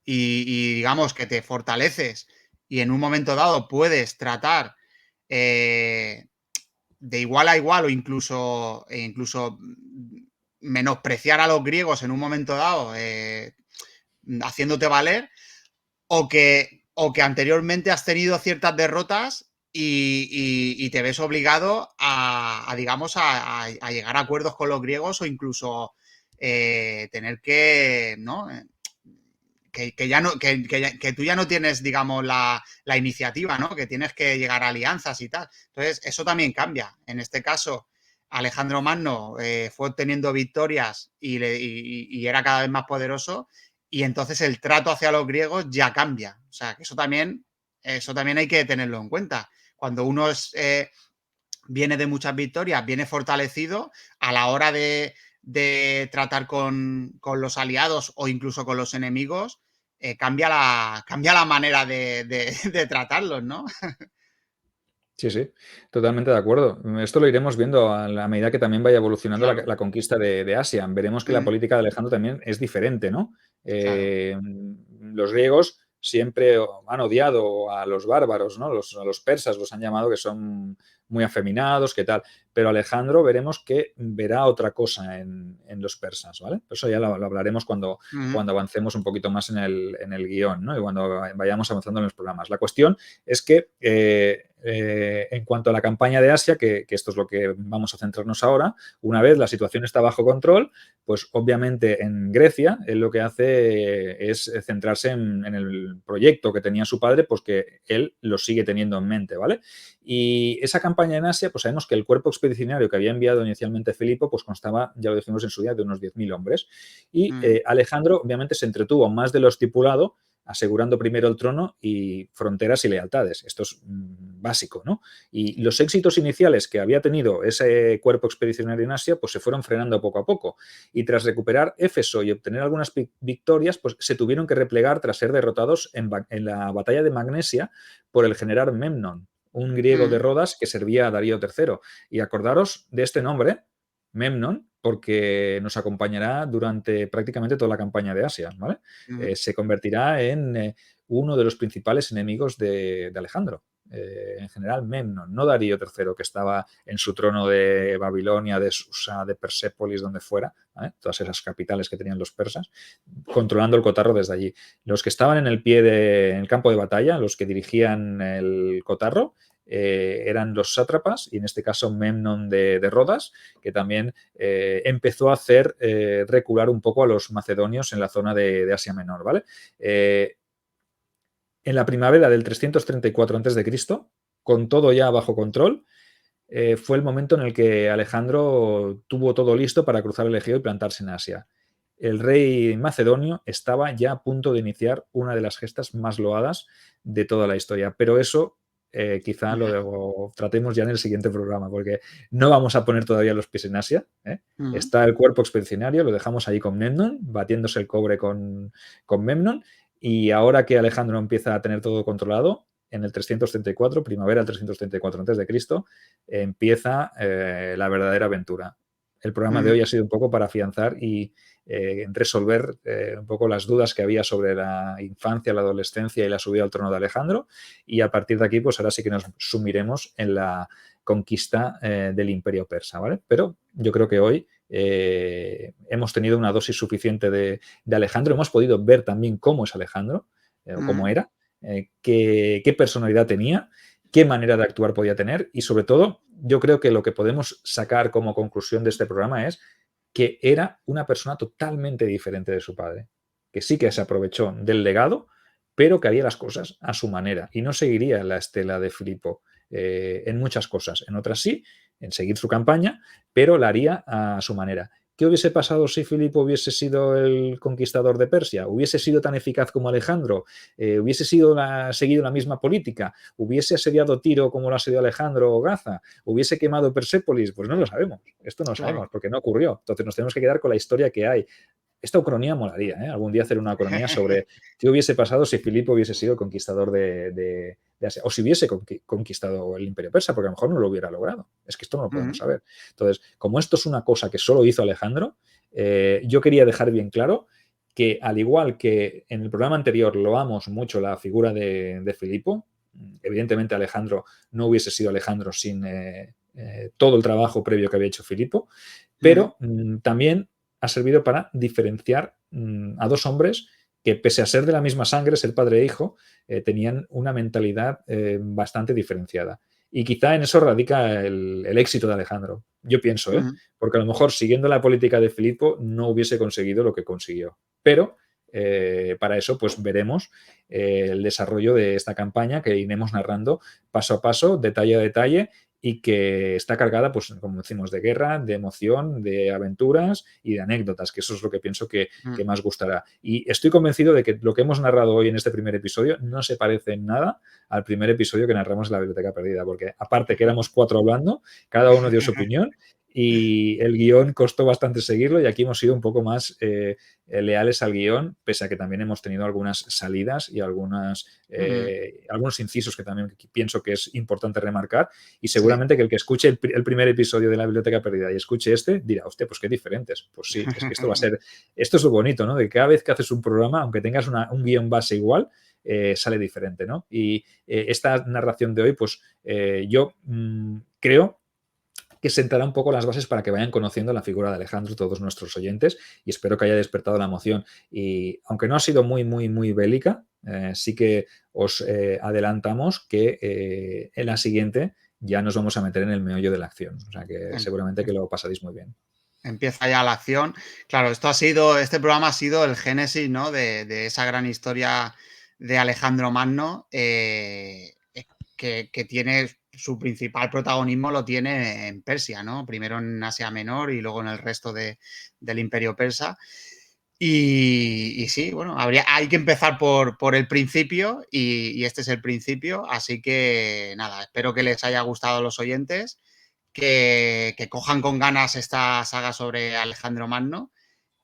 y digamos que te fortaleces y en un momento dado puedes tratar de igual a igual o incluso menospreciar a los griegos en un momento dado, haciéndote valer, o que anteriormente has tenido ciertas derrotas y te ves obligado digamos, a llegar a acuerdos con los griegos o incluso tener que, ¿no? Que ya no, que tú ya no tienes, digamos, la iniciativa, ¿no? Que tienes que llegar a alianzas y tal. Entonces, eso también cambia. En este caso, Alejandro Magno fue obteniendo victorias y era cada vez más poderoso, y entonces el trato hacia los griegos ya cambia. O sea, que eso también hay que tenerlo en cuenta. Cuando uno viene de muchas victorias, viene fortalecido a la hora de tratar con los aliados o incluso con los enemigos, cambia la manera de tratarlos, ¿no? Sí, sí, totalmente de acuerdo. Esto lo iremos viendo a la medida que también vaya evolucionando Claro. la conquista de Asia. Veremos que la política de Alejandro también es diferente, ¿no? Claro. Los griegos siempre han odiado a los bárbaros, ¿no? A los persas los han llamado que son muy afeminados, que tal. Pero Alejandro veremos que verá otra cosa en los persas, ¿vale? Eso ya lo hablaremos cuando avancemos un poquito más en el guión, ¿no? Y cuando vayamos avanzando en los programas. La cuestión es que en cuanto a la campaña de Asia, que esto es lo que vamos a centrarnos ahora, una vez la situación está bajo control, pues obviamente en Grecia él lo que hace es centrarse en el proyecto que tenía su padre, pues que él lo sigue teniendo en mente, ¿vale? Y esa campaña en Asia, pues sabemos que el cuerpo expedicionario que había enviado inicialmente Filipo, pues constaba, ya lo dijimos en su día, de unos 10.000 hombres. Y Alejandro obviamente se entretuvo más de lo estipulado, asegurando primero el trono y fronteras y lealtades. Esto es básico, ¿no? Y los éxitos iniciales que había tenido ese cuerpo expedicionario en Asia, pues se fueron frenando poco a poco. Y tras recuperar Éfeso y obtener algunas victorias, pues se tuvieron que replegar tras ser derrotados en la batalla de Magnesia por el general Memnon, un griego de Rodas que servía a Darío III. Y acordaros de este nombre, Memnon, porque nos acompañará durante prácticamente toda la campaña de Asia, ¿vale? Se convertirá en uno de los principales enemigos de Alejandro. En general, Memnon, no Darío III, que estaba en su trono de Babilonia, de Susa, de Persépolis, donde fuera, ¿vale? Todas esas capitales que tenían los persas, controlando el cotarro desde allí. Los que estaban en en el campo de batalla, los que dirigían el cotarro, eran los sátrapas, y en este caso Memnon de Rodas, que también empezó a hacer recular un poco a los macedonios en la zona de Asia Menor, ¿vale? En la primavera del 334 a.C., con todo ya bajo control, fue el momento en el que Alejandro tuvo todo listo para cruzar el Egeo y plantarse en Asia. El rey macedonio estaba ya a punto de iniciar una de las gestas más loadas de toda la historia, pero eso quizá lo tratemos ya en el siguiente programa, porque no vamos a poner todavía los pies en Asia, ¿eh? Está el cuerpo expedicionario, lo dejamos ahí con Memnon, batiéndose el cobre con Memnon, y ahora que Alejandro empieza a tener todo controlado, en el 334, primavera del 334 a.C., empieza la verdadera aventura. El programa de hoy ha sido un poco para afianzar y resolver un poco las dudas que había sobre la infancia, la adolescencia y la subida al trono de Alejandro, y a partir de aquí pues ahora sí que nos sumiremos en la conquista del imperio persa, ¿vale? Pero yo creo que hoy hemos tenido una dosis suficiente de Alejandro, hemos podido ver también cómo es Alejandro, o cómo era, qué personalidad tenía, qué manera de actuar podía tener, y sobre todo yo creo que lo que podemos sacar como conclusión de este programa es que era una persona totalmente diferente de su padre, que sí que se aprovechó del legado, pero que haría las cosas a su manera y no seguiría la estela de Filipo en muchas cosas. En otras sí, en seguir su campaña, pero la haría a su manera. ¿Qué hubiese pasado si Filipo hubiese sido el conquistador de Persia? ¿Hubiese sido tan eficaz como Alejandro? ¿Hubiese seguido la misma política? ¿Hubiese asediado Tiro como lo asedió Alejandro o Gaza? ¿Hubiese quemado Persépolis? Pues no lo sabemos. Esto no lo sabemos porque no ocurrió. Entonces nos tenemos que quedar con la historia que hay. Esta ucronía molaría, ¿eh? Algún día hacer una ucronía sobre qué hubiese pasado si Filipo hubiese sido el conquistador de Asia, o si hubiese conquistado el imperio persa, porque a lo mejor no lo hubiera logrado. Es que esto no lo podemos saber. Entonces, como esto es una cosa que solo hizo Alejandro, yo quería dejar bien claro que, al igual que en el programa anterior loamos mucho la figura de Filipo, evidentemente Alejandro no hubiese sido Alejandro sin todo el trabajo previo que había hecho Filipo, pero también ha servido para diferenciar a dos hombres que, pese a ser de la misma sangre, ser padre e hijo, tenían una mentalidad bastante diferenciada. Y quizá en eso radica el éxito de Alejandro. Yo pienso, porque a lo mejor siguiendo la política de Filipo no hubiese conseguido lo que consiguió. Pero para eso pues veremos el desarrollo de esta campaña que iremos narrando paso a paso, detalle a detalle, y que está cargada, pues como decimos, de guerra, de emoción, de aventuras y de anécdotas, que eso es lo que pienso que más gustará. Y estoy convencido de que lo que hemos narrado hoy en este primer episodio no se parece en nada al primer episodio que narramos en la Biblioteca Perdida, porque aparte que éramos 4 hablando, cada uno dio su opinión y el guión costó bastante seguirlo, y aquí hemos sido un poco más leales al guión, pese a que también hemos tenido algunas salidas y algunos incisos que también pienso que es importante remarcar, y seguramente que el que escuche el primer episodio de la Biblioteca Perdida y escuche este dirá, hostia, pues qué diferentes. Pues sí, es que esto va a ser, esto es lo bonito, ¿no? De que cada vez que haces un programa, aunque tengas un guión base igual, sale diferente, ¿no? Y esta narración de hoy, pues yo creo que sentará un poco las bases para que vayan conociendo la figura de Alejandro todos nuestros oyentes, y espero que haya despertado la emoción. Y aunque no ha sido muy, muy, muy bélica, sí que os adelantamos que en la siguiente ya nos vamos a meter en el meollo de la acción. O sea que seguramente que lo pasaréis muy bien. Empieza ya la acción. Claro, este programa ha sido el génesis, ¿no? de esa gran historia de Alejandro Magno, que tiene su principal protagonismo, lo tiene en Persia, ¿no? Primero en Asia Menor y luego en el resto del Imperio Persa. Y sí, bueno, hay que empezar por el principio, y este es el principio. Así que nada, espero que les haya gustado a los oyentes, que cojan con ganas esta saga sobre Alejandro Magno.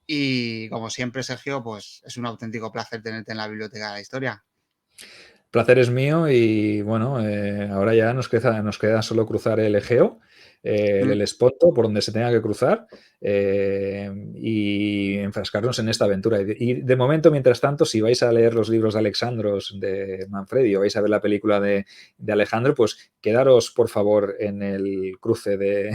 Y como siempre, Sergio, pues es un auténtico placer tenerte en la Biblioteca de la Historia. Placer es mío, y bueno, ahora ya nos queda solo cruzar el Egeo, el Helesponto, por donde se tenga que cruzar, y enfrascarnos en esta aventura. Y de momento, mientras tanto, si vais a leer los libros de Alexandros de Manfredi o vais a ver la película de Alejandro, pues quedaros por favor en el cruce del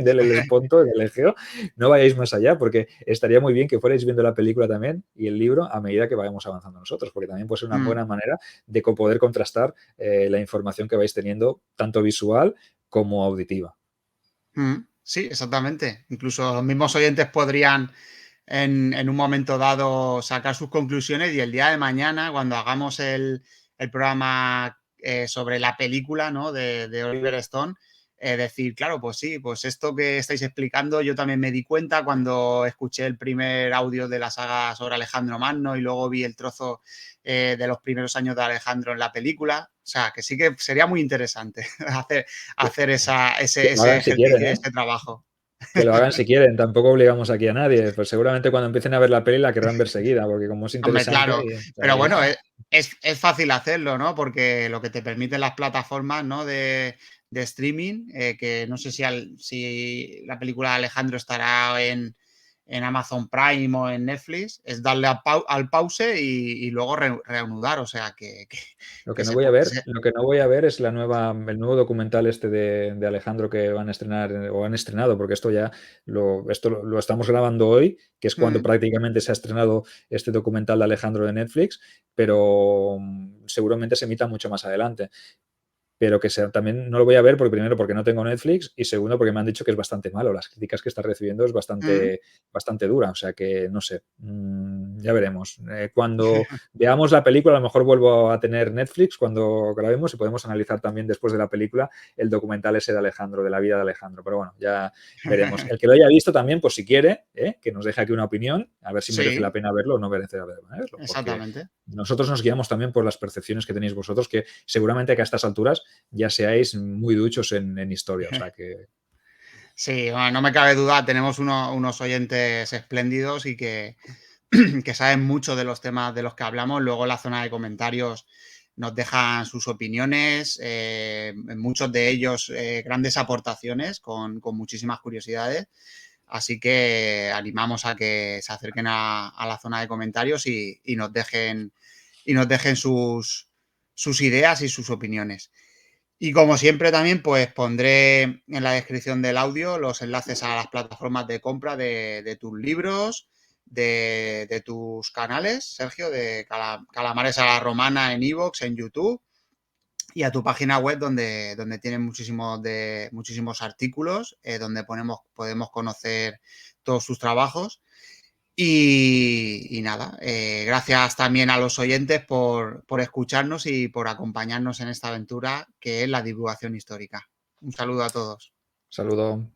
Helesponto, del Egeo. No vayáis más allá, porque estaría muy bien que fuerais viendo la película también y el libro a medida que vayamos avanzando nosotros, porque también puede ser una buena manera de poder contrastar la información que vais teniendo, tanto visual como auditiva. Sí, exactamente. Incluso los mismos oyentes podrían en un momento dado sacar sus conclusiones, y el día de mañana, cuando hagamos el programa sobre la película, ¿no? de Oliver Stone, decir, claro, pues sí, pues esto que estáis explicando yo también me di cuenta cuando escuché el primer audio de la saga sobre Alejandro Magno y luego vi el trozo de los primeros años de Alejandro en la película. O sea, que sí que sería muy interesante hacer ese Si ejercicio quieren, y ese trabajo. que lo hagan si quieren, tampoco obligamos aquí a nadie. Pues seguramente cuando empiecen a ver la peli la querrán ver seguida, porque como es Hombre, interesante. claro, pero bueno, es fácil hacerlo, ¿no? Porque lo que te permiten las plataformas, ¿no? de streaming, que no sé si la película de Alejandro estará en Amazon Prime o en Netflix, es darle al pause y luego reanudar. O sea, Lo que que no se voy a puede. ver, lo que no voy a ver es el nuevo documental este de Alejandro que van a estrenar, o han estrenado, porque esto lo estamos grabando hoy, que es cuando prácticamente se ha estrenado este documental de Alejandro de Netflix, pero seguramente se emita mucho más adelante. Pero que también no lo voy a ver, porque primero porque no tengo Netflix, y segundo porque me han dicho que es bastante malo. Las críticas que está recibiendo es bastante dura, o sea que no sé, ya veremos. Cuando veamos la película, a lo mejor vuelvo a tener Netflix cuando grabemos, y podemos analizar también después de la película el documental ese de Alejandro, de la vida de Alejandro. Pero bueno, ya veremos. El que lo haya visto también, pues si quiere, que nos deje aquí una opinión, a ver si merece la Sí, pena verlo o no merece la pena verlo, porque exactamente. nosotros nos guiamos también por las percepciones que tenéis vosotros, que seguramente que a estas alturas ya seáis muy duchos en historia. O sea que. Sí, bueno, no me cabe duda, tenemos unos oyentes espléndidos y que saben mucho de los temas de los que hablamos. Luego en la zona de comentarios nos dejan sus opiniones, muchos de ellos grandes aportaciones con muchísimas curiosidades. Así que animamos a que se acerquen a la zona de comentarios y nos dejen sus ideas y sus opiniones. Y como siempre también, pues pondré en la descripción del audio los enlaces a las plataformas de compra de tus libros, de tus canales, Sergio, de Calamares a la Romana en iVoox, en YouTube, y a tu página web donde tienen muchísimos artículos, donde podemos conocer todos sus trabajos. Y nada, gracias también a los oyentes por escucharnos y por acompañarnos en esta aventura que es la divulgación histórica. Un saludo a todos. Saludo.